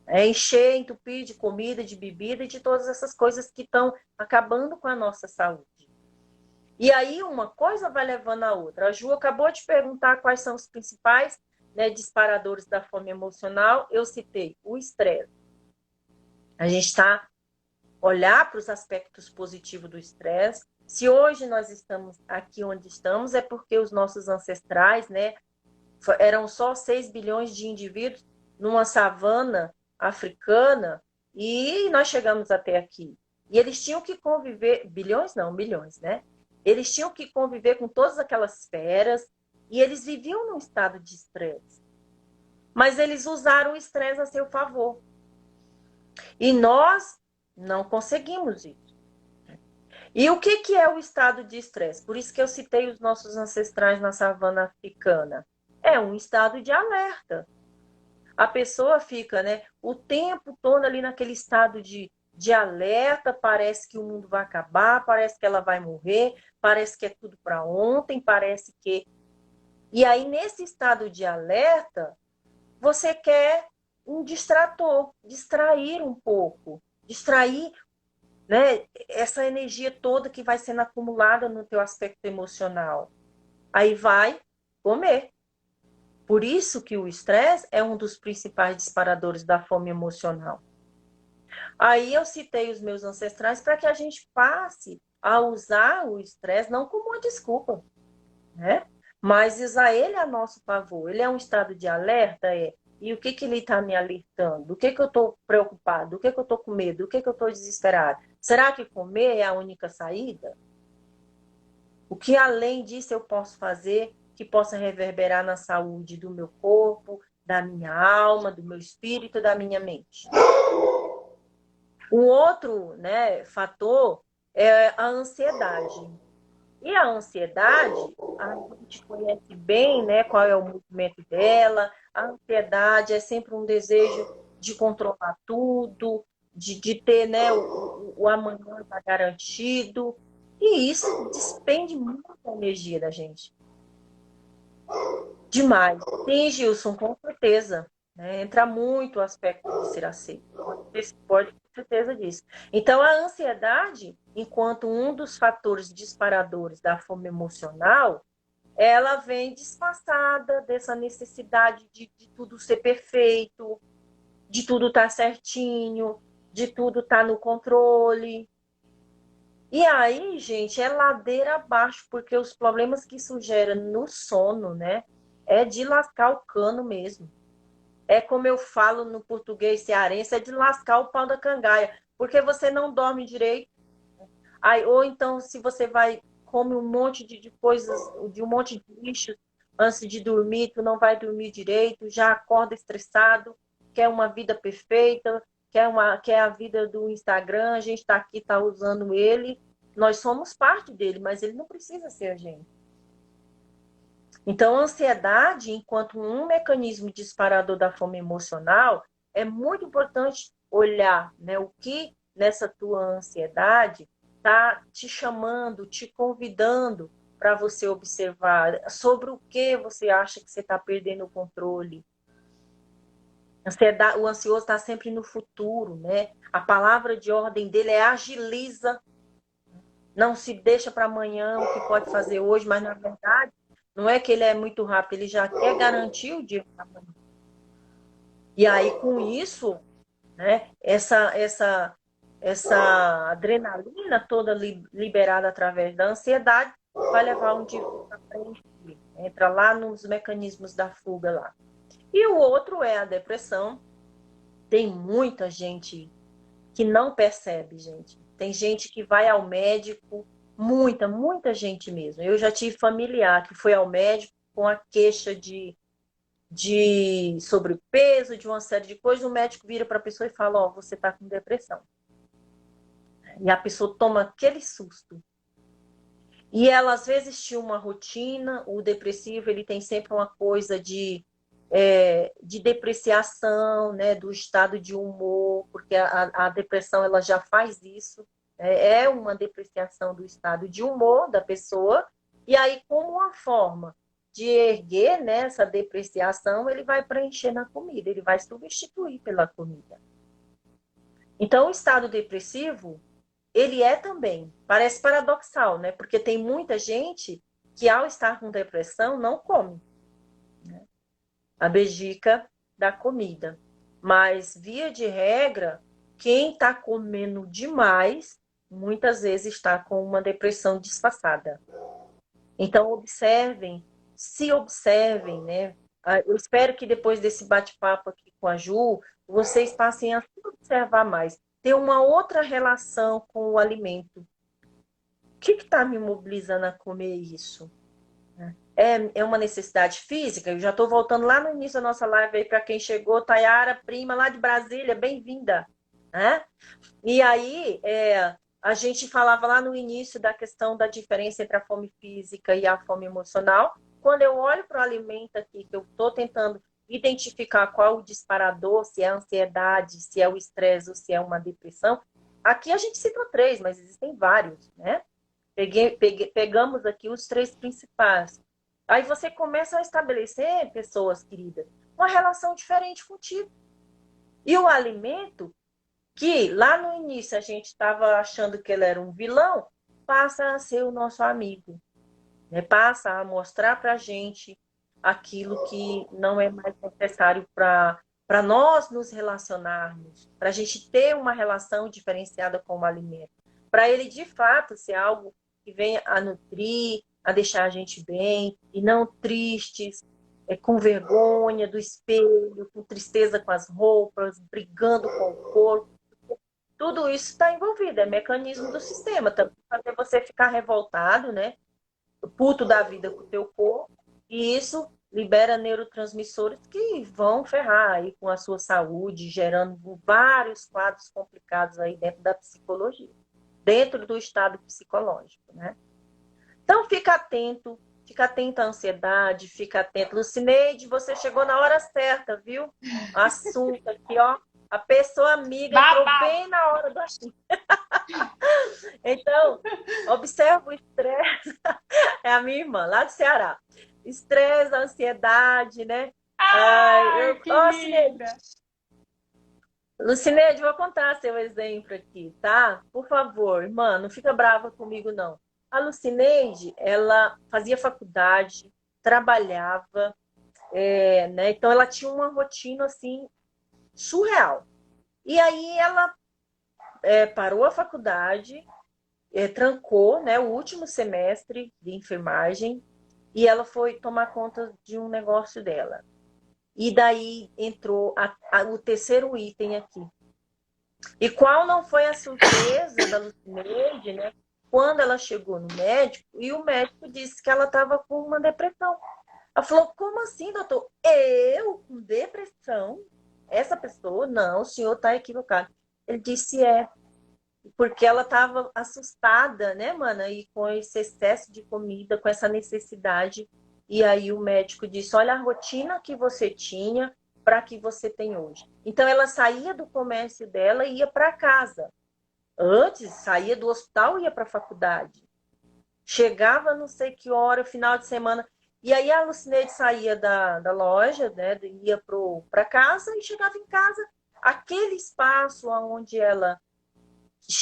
[SPEAKER 2] É encher, entupir de comida, de bebida e de todas essas coisas que estão acabando com a nossa saúde. E aí uma coisa vai levando a outra. A Ju acabou de perguntar quais são os principais, né, disparadores da fome emocional. Eu citei o estresse. A gente está olhar para os aspectos positivos do estresse. Se hoje nós estamos aqui onde estamos, é porque os nossos ancestrais, né, eram só 6 bilhões de indivíduos numa savana africana e nós chegamos até aqui. E eles tinham que conviver, bilhões não, milhões, né? Eles tinham que conviver com todas aquelas feras e eles viviam num estado de estresse. Mas eles usaram o estresse a seu favor. E nós não conseguimos isso. E o que é o estado de estresse? Por isso que eu citei os nossos ancestrais na savana africana. É um estado de alerta. A pessoa fica, né, o tempo todo ali naquele estado de alerta, parece que o mundo vai acabar, parece que ela vai morrer, parece que é tudo para ontem, parece que... E aí, nesse estado de alerta, você quer um distrator, distrair um pouco, distrair, né, essa energia toda que vai sendo acumulada no teu aspecto emocional. Aí vai comer. Por isso que o estresse é um dos principais disparadores da fome emocional. Aí eu citei os meus ancestrais para que a gente passe a usar o estresse não como uma desculpa, né? Mas usar ele a nosso favor. Ele é um estado de alerta, e o que ele está me alertando? O que eu estou preocupado? O que eu estou com medo? O que eu estou desesperado? Será que comer é a única saída? O que além disso eu posso fazer que possa reverberar na saúde do meu corpo, da minha alma, do meu espírito, da minha mente? O outro, né, fator é a ansiedade. E a ansiedade, a gente conhece bem, né, qual é o movimento dela. A ansiedade é sempre um desejo de controlar tudo, de ter, né, o amanhã está garantido. E isso despende muita energia da gente. Demais. Sim, Gilson, com certeza. Né? Entra muito o aspecto de ser aceito. Pode ter certeza disso. Então, a ansiedade, enquanto um dos fatores disparadores da fome emocional, ela vem disfarçada dessa necessidade de tudo ser perfeito, de tudo estar certinho, de tudo estar no controle. E aí, gente, é ladeira abaixo, porque os problemas que isso gera no sono, né, é de lascar o cano mesmo. É como eu falo no português cearense, é de lascar o pau da cangaia, porque você não dorme direito. Aí, ou então, se você vai, come um monte de coisas, de um monte de lixo antes de dormir, tu não vai dormir direito, já acorda estressado, quer uma vida perfeita, quer a vida do Instagram, a gente está aqui, está usando ele, nós somos parte dele, mas ele não precisa ser a gente. Então, a ansiedade, enquanto um mecanismo disparador da fome emocional, é muito importante olhar, né, o que nessa tua ansiedade está te chamando, te convidando para você observar sobre o que você acha que você está perdendo o controle. O ansioso está sempre no futuro, né? A palavra de ordem dele é agiliza, não se deixa para amanhã o que pode fazer hoje, mas na verdade não é que ele é muito rápido, ele já quer garantir o dia de amanhã. E aí com isso, né, essa adrenalina toda liberada através da ansiedade vai levar um dia para frente, entra lá nos mecanismos da fuga lá. E o outro é a depressão. Tem muita gente que não percebe, gente. Tem gente que vai ao médico, muita gente mesmo. Eu já tive familiar que foi ao médico com a queixa de sobrepeso, de uma série de coisas, o médico vira para a pessoa e fala, ó, você está com depressão. E a pessoa toma aquele susto. E ela, às vezes, tinha uma rotina, o depressivo, ele tem sempre uma coisa de depreciação, né, do estado de humor, porque a depressão ela já faz isso, é uma depreciação do estado de humor da pessoa, e aí, como uma forma de erguer, né, essa depreciação, ele vai preencher na comida, ele vai substituir pela comida. Então, o estado depressivo, ele é também, parece paradoxal, né, porque tem muita gente que, ao estar com depressão, não come a bejica da comida. Mas, via de regra, quem está comendo demais, muitas vezes está com uma depressão disfarçada. Então, observem, se observem, né? Eu espero que depois desse bate-papo aqui com a Ju, vocês passem a se observar mais. Ter uma outra relação com o alimento. O que está me mobilizando a comer isso? É uma necessidade física? Eu já estou voltando lá no início da nossa live aí para quem chegou, Tayara, prima lá de Brasília, bem-vinda. Né? E aí, a gente falava lá no início da questão da diferença entre a fome física e a fome emocional. Quando eu olho para o alimento aqui, que eu estou tentando identificar qual o disparador, se é a ansiedade, se é o estresse ou se é uma depressão, aqui a gente citou 3, mas existem vários, né? Pegamos aqui os 3 principais. Aí você começa a estabelecer, pessoas queridas, uma relação diferente contigo. E o alimento, que lá no início a gente estava achando que ele era um vilão, passa a ser o nosso amigo. Né? Passa a mostrar para a gente aquilo que não é mais necessário para nós nos relacionarmos, para a gente ter uma relação diferenciada com o alimento. Para ele, de fato, ser algo que venha a nutrir, a deixar a gente bem, e não tristes, com vergonha do espelho, com tristeza com as roupas, brigando com o corpo. Tudo isso está envolvido, é mecanismo do sistema, também fazer você ficar revoltado, né? Puto da vida com o teu corpo, e isso libera neurotransmissores que vão ferrar aí com a sua saúde, gerando vários quadros complicados aí dentro da psicologia, dentro do estado psicológico, né? Então fica atento à ansiedade, fica atento. Lucineide, você chegou na hora certa, viu? Assunto aqui, ó. A pessoa amiga entrou
[SPEAKER 1] Babado.
[SPEAKER 2] bem na hora do assunto. Então, observa o estresse. É a minha irmã, lá do Ceará. Estresse, ansiedade, né?
[SPEAKER 1] Ai, que
[SPEAKER 2] Ó, Lucineide,
[SPEAKER 1] linda.
[SPEAKER 2] Lucineide, vou contar seu exemplo aqui, tá? Por favor, irmã, não fica brava comigo, não. A Lucineide, ela fazia faculdade, trabalhava, né? Então ela tinha uma rotina, assim, surreal. E aí ela parou a faculdade, trancou, né, o último semestre de enfermagem e ela foi tomar conta de um negócio dela. E daí entrou o terceiro item aqui. E qual não foi a surpresa da Lucineide, né? Quando ela chegou no médico e o médico disse que ela estava com uma depressão. Ela falou, como assim, doutor? Eu com depressão? Essa pessoa? Não, o senhor está equivocado. Ele disse, porque ela estava assustada, né, mana? E com esse excesso de comida, com essa necessidade. E aí o médico disse, olha a rotina que você tinha para que você tem hoje. Então ela saía do comércio dela e ia para casa. Antes, saía do hospital e ia para a faculdade. Chegava não sei que hora, final de semana. E aí a Lucineide saía da loja, né, ia para casa e chegava em casa. Aquele espaço onde ela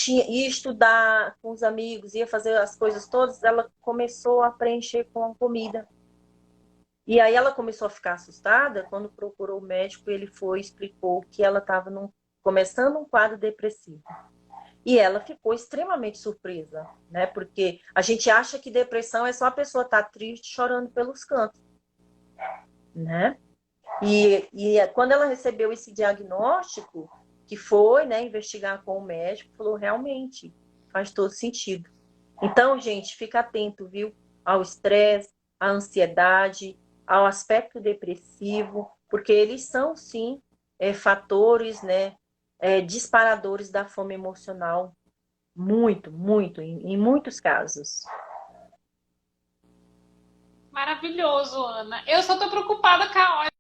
[SPEAKER 2] ia estudar com os amigos, ia fazer as coisas todas, ela começou a preencher com a comida. E aí ela começou a ficar assustada quando procurou o médico, ele foi e explicou que ela estava começando um quadro depressivo. E ela ficou extremamente surpresa, né? Porque a gente acha que depressão é só a pessoa estar triste, chorando pelos cantos, né? E quando ela recebeu esse diagnóstico, que foi, né, investigar com o médico, falou, realmente, faz todo sentido. Então, gente, fica atento, viu? Ao estresse, à ansiedade, ao aspecto depressivo, porque eles são, sim, fatores, né, disparadores da fome emocional, muito, muito, em muitos casos.
[SPEAKER 1] Maravilhoso, Ana. Eu só tô preocupada com a hora.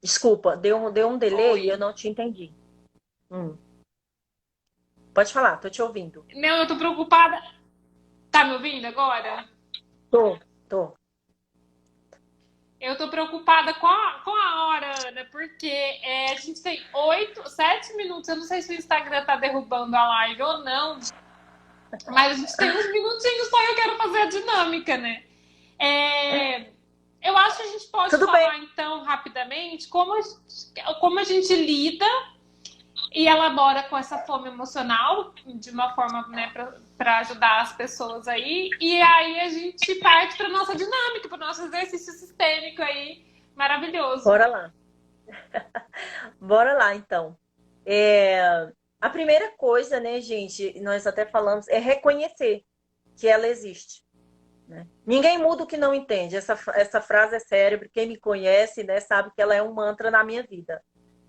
[SPEAKER 2] Desculpa, deu um delay e eu
[SPEAKER 1] Oi.
[SPEAKER 2] não te entendi. Hum. Pode falar, tô te ouvindo.
[SPEAKER 1] Não, eu tô preocupada. Tá me ouvindo agora?
[SPEAKER 2] Tô, tô.
[SPEAKER 1] Eu tô preocupada com a hora, Ana, porque a gente tem 7 minutos. Eu não sei se o Instagram tá derrubando a live ou não, mas a gente tem uns minutinhos só e eu quero fazer a dinâmica, né? É, eu acho que a gente pode
[SPEAKER 2] Tudo bem.
[SPEAKER 1] falar, então, rapidamente, como a gente lida e elabora com essa fome emocional de uma forma, né, para ajudar as pessoas aí. E aí a gente parte para nossa dinâmica, para o nosso exercício sistêmico aí maravilhoso.
[SPEAKER 2] Bora lá. Bora lá, então. A primeira coisa, né, gente, nós até falamos, é reconhecer que ela existe. Né? Ninguém muda o que não entende. Essa frase é cérebro. Quem me conhece, né, sabe que ela é um mantra na minha vida.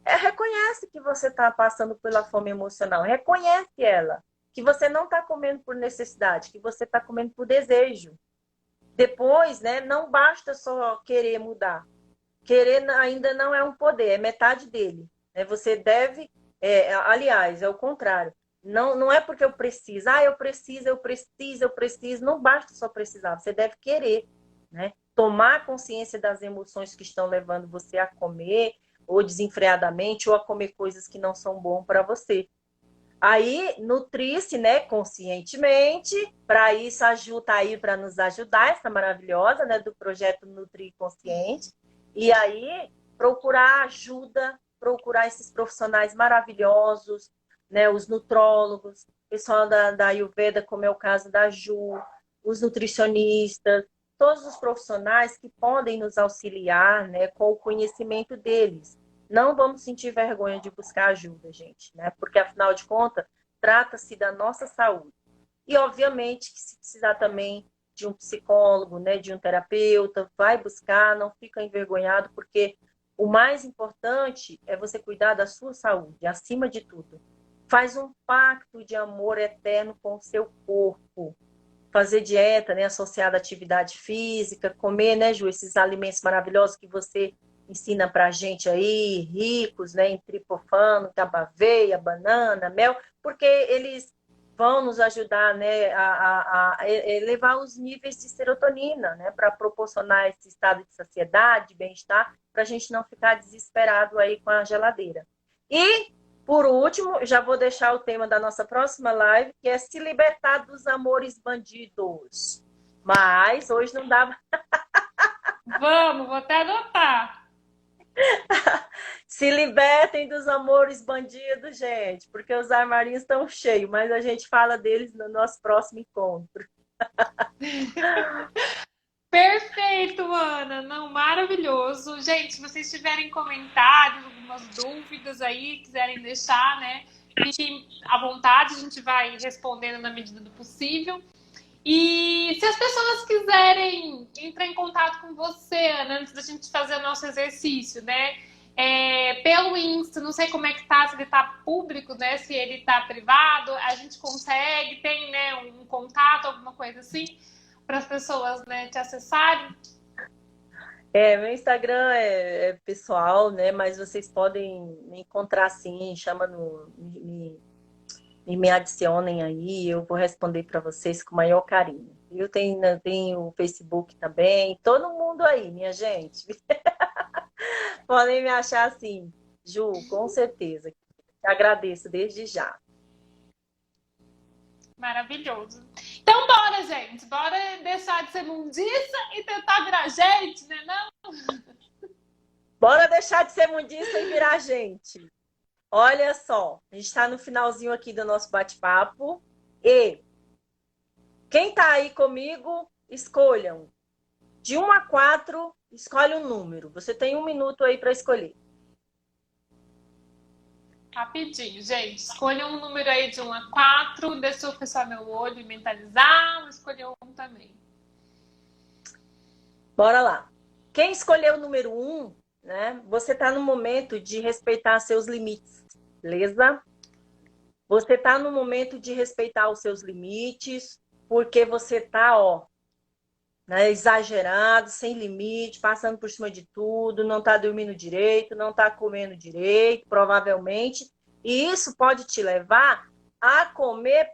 [SPEAKER 2] Reconhece que você está passando pela fome emocional. Reconhece ela. Que você não está comendo por necessidade, que você está comendo por desejo. Depois, né, não basta só querer mudar. Querer ainda não é um poder, é metade dele. Né? Você deve, aliás, é o contrário. Não é porque eu preciso, eu preciso. Não basta só precisar, você deve querer, né? Tomar consciência das emoções que estão levando você a comer, ou desenfreadamente, ou a comer coisas que não são bom para você. Aí, nutrir-se, né, conscientemente, para isso a Ju tá aí para nos ajudar, essa maravilhosa, né, do projeto Nutrir Consciente. E aí, procurar ajuda, procurar esses profissionais maravilhosos, né, os nutrólogos, pessoal da Ayurveda, como é o caso da Ju, os nutricionistas, todos os profissionais que podem nos auxiliar, né, com o conhecimento deles. Não vamos sentir vergonha de buscar ajuda, gente, né? Porque, afinal de contas, trata-se da nossa saúde. E, obviamente, que se precisar também de um psicólogo, né, de um terapeuta, vai buscar, não fica envergonhado, porque o mais importante é você cuidar da sua saúde, acima de tudo. Faz um pacto de amor eterno com o seu corpo. Fazer dieta, né, associada à atividade física, comer, né, Ju, esses alimentos maravilhosos que você ensina pra gente aí, ricos, né, em triptofano, aveia, banana, mel, porque eles vão nos ajudar, né, a elevar os níveis de serotonina, né, para proporcionar esse estado de saciedade, bem-estar, para a gente não ficar desesperado aí com a geladeira. E, por último, já vou deixar o tema da nossa próxima live, que é se libertar dos amores bandidos. Mas hoje não dá.
[SPEAKER 1] Vamos, vou até anotar.
[SPEAKER 2] Se libertem dos amores bandidos, gente, porque os armarinhos estão cheios, mas a gente fala deles no nosso próximo encontro.
[SPEAKER 1] Perfeito, Ana. Não, maravilhoso. Gente, se vocês tiverem comentários, algumas dúvidas aí, quiserem deixar, né? Fiquem à vontade, a gente vai respondendo na medida do possível. E se as pessoas quiserem entrar em contato com você, Ana, antes da gente fazer o nosso exercício, né? Pelo Insta, não sei como é que tá, se ele tá público, né? Se ele tá privado, a gente consegue, tem, né, um contato, alguma coisa assim, para as pessoas, né, te acessarem.
[SPEAKER 2] Meu Instagram é pessoal, né? Mas vocês podem me encontrar sim, chama no, me adicionem aí, eu vou responder para vocês com o maior carinho. Eu tenho o Facebook também, todo mundo aí, minha gente. Podem me achar assim, Ju, com certeza. Agradeço desde já.
[SPEAKER 1] Maravilhoso. Então, bora, gente. Bora deixar de ser mundiça e tentar virar gente, né? Não?
[SPEAKER 2] Bora deixar de ser mundista e virar gente. Olha só, a gente está no finalzinho aqui do nosso bate-papo. E quem está aí comigo, escolham. De 1 a 4, escolhe um número. Você tem 1 minuto aí para escolher.
[SPEAKER 1] Rapidinho, gente. Escolha um número aí de 1 a 4. Deixa eu fechar meu olho e mentalizar. Vou escolher um também.
[SPEAKER 2] Bora lá. Quem escolheu o número 1, né? Você está no momento de respeitar seus limites, beleza? Você está no momento de respeitar os seus limites, porque você está, ó, né, exagerado, sem limite, passando por cima de tudo, não está dormindo direito, não está comendo direito, provavelmente. E isso pode te levar a comer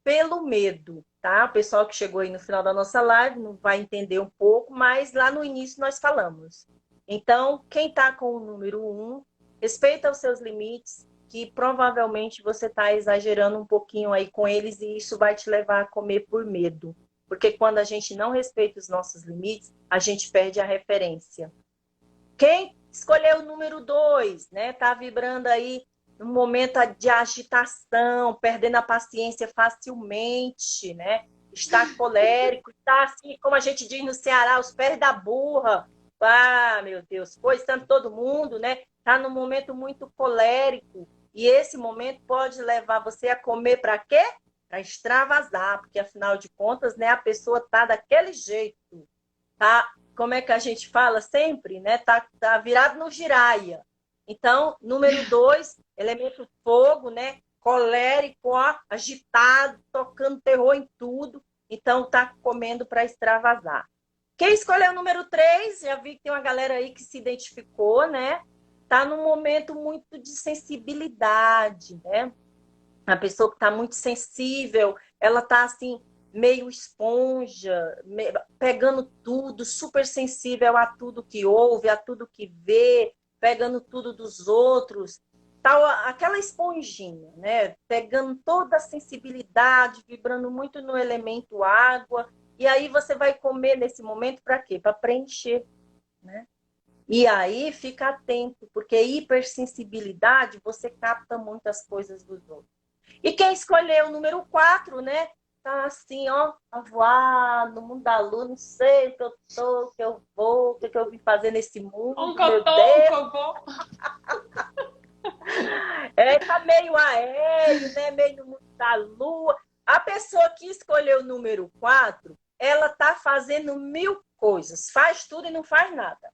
[SPEAKER 2] pelo medo, tá? O pessoal que chegou aí no final da nossa live não vai entender um pouco, mas lá no início nós falamos. Então, quem está com o número 1, respeita os seus limites, que provavelmente você está exagerando um pouquinho aí com eles e isso vai te levar a comer por medo. Porque quando a gente não respeita os nossos limites, a gente perde a referência. Quem escolheu o número 2, né? Tá vibrando aí num momento de agitação, perdendo a paciência facilmente, né? Está colérico, está assim, como a gente diz no Ceará, os pés da burra. Ah, meu Deus, pois tanto todo mundo, né? Está num momento muito colérico. E esse momento pode levar você a comer para quê? Para extravasar, porque afinal de contas, né, a pessoa tá daquele jeito, tá? Como é que a gente fala sempre, né? Tá virado no giraia. Então, número 2, elemento fogo, né? Colérico, ó, agitado, tocando terror em tudo. Então, tá comendo para extravasar. Quem escolheu o número 3, já vi que tem uma galera aí que se identificou, né? Tá num momento muito de sensibilidade, né? A pessoa que está muito sensível, ela está assim, meio esponja, pegando tudo, super sensível a tudo que ouve, a tudo que vê, pegando tudo dos outros. Tal, aquela esponjinha, né? Pegando toda a sensibilidade, vibrando muito no elemento água. E aí você vai comer nesse momento para quê? Para preencher, né? E aí fica atento, porque hipersensibilidade você capta muitas coisas dos outros. E quem escolheu o número 4, né? Tá assim, ó, a voar no mundo da lua, não sei o que eu tô, o que eu vou, o que eu vim fazer nesse mundo, meu
[SPEAKER 1] Um
[SPEAKER 2] Deus.
[SPEAKER 1] cocô.
[SPEAKER 2] Tá meio aéreo, né? Meio no mundo da lua. A pessoa que escolheu o número 4, ela tá fazendo mil coisas, faz tudo e não faz nada.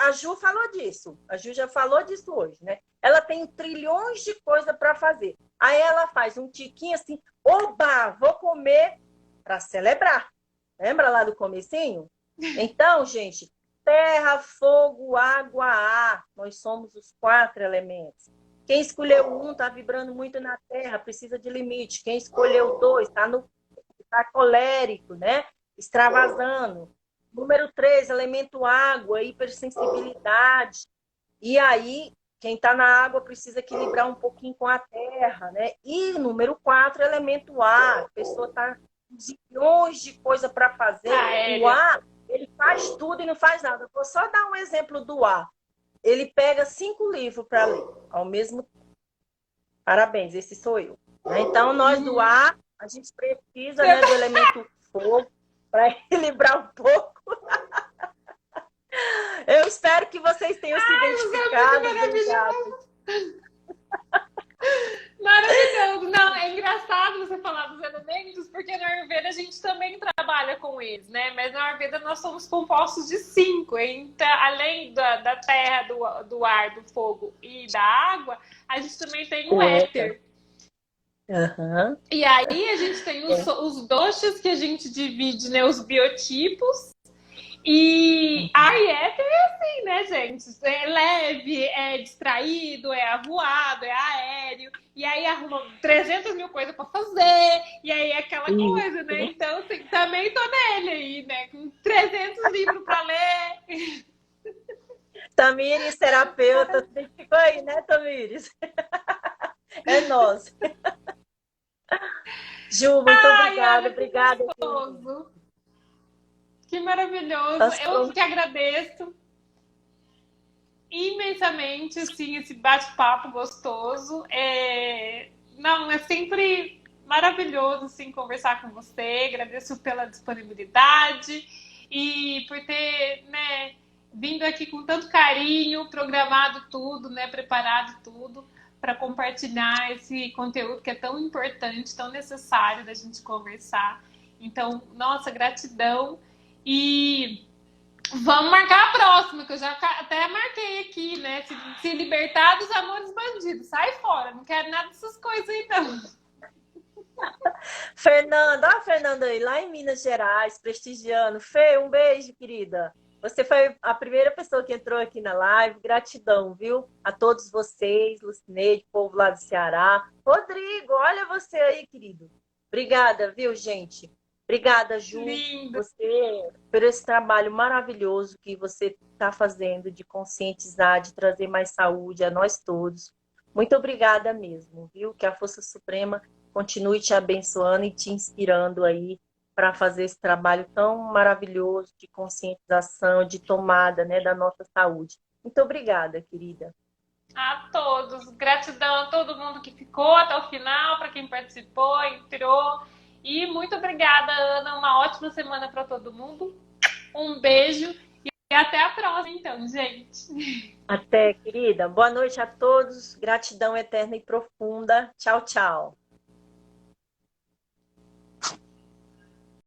[SPEAKER 2] A Ju falou disso. A Ju já falou disso hoje, né? Ela tem trilhões de coisas para fazer. Aí ela faz um tiquinho assim, oba, vou comer para celebrar. Lembra lá do comecinho? Então, gente, terra, fogo, água, ar. Nós somos os 4 elementos. Quem escolheu um está vibrando muito na terra, precisa de limite. Quem escolheu 2 tá colérico, né? Extravasando. Número 3, elemento água, hipersensibilidade. E aí, quem está na água precisa equilibrar um pouquinho com a terra, né? E número 4, elemento ar. A pessoa está com zilhões de coisas para fazer. O ar, ele faz tudo e não faz nada. Vou só dar um exemplo do ar. Ele pega 5 livros para ler ao mesmo tempo. Parabéns, esse sou eu. Então, nós do ar, a gente precisa, né, do elemento fogo para equilibrar um pouco. Eu espero que vocês tenham se identificado.
[SPEAKER 1] Maravilhoso. Não, é engraçado você falar dos elementos, porque na Ayurveda a gente também trabalha com eles, né? Mas na Ayurveda nós somos compostos de 5. Então, além da terra, do ar, do fogo e da água, a gente também tem o éter.
[SPEAKER 2] Uhum.
[SPEAKER 1] E aí a gente tem os doshas que a gente divide, né? Os biotipos. E ar e éter é assim, né, gente? É leve, é distraído, é avoado, é aéreo. E aí arruma 300 mil coisas pra fazer. E aí é aquela coisa, né? Então, assim, também tô nele aí, né? Com 300 livros pra ler.
[SPEAKER 2] Tamires, terapeuta, ficou aí, né, Tamires? É nós. Ju, muito obrigada. Obrigada.
[SPEAKER 1] Que maravilhoso. Eu que agradeço imensamente, assim, esse bate-papo gostoso. Não, é sempre maravilhoso, assim, conversar com você. Agradeço pela disponibilidade e por ter, né, vindo aqui com tanto carinho, programado tudo, né, preparado tudo para compartilhar esse conteúdo que é tão importante, tão necessário da gente conversar. Então, nossa, gratidão. E vamos marcar a próxima, que eu já até marquei aqui, né? Se libertar dos amores bandidos. Sai fora, não quero nada dessas coisas aí, não.
[SPEAKER 2] Fernanda, a Fernanda aí, lá em Minas Gerais, prestigiando. Fê, um beijo, querida. Você foi a primeira pessoa que entrou aqui na live. Gratidão, viu? A todos vocês, Lucineide, povo lá do Ceará. Rodrigo, olha você aí, querido. Obrigada, viu, gente? Obrigada, Ju, você, por esse trabalho maravilhoso que você está fazendo de conscientizar, de trazer mais saúde a nós todos. Muito obrigada mesmo, viu? Que a Força Suprema continue te abençoando e te inspirando aí para fazer esse trabalho tão maravilhoso de conscientização, de tomada, né, da nossa saúde. Muito obrigada, querida.
[SPEAKER 1] A todos. Gratidão a todo mundo que ficou até o final, para quem participou, entrou. E muito obrigada, Ana. Uma ótima semana para todo mundo. Um beijo e até a próxima, então, gente.
[SPEAKER 2] Até, querida. Boa noite a todos. Gratidão eterna e profunda. Tchau, tchau.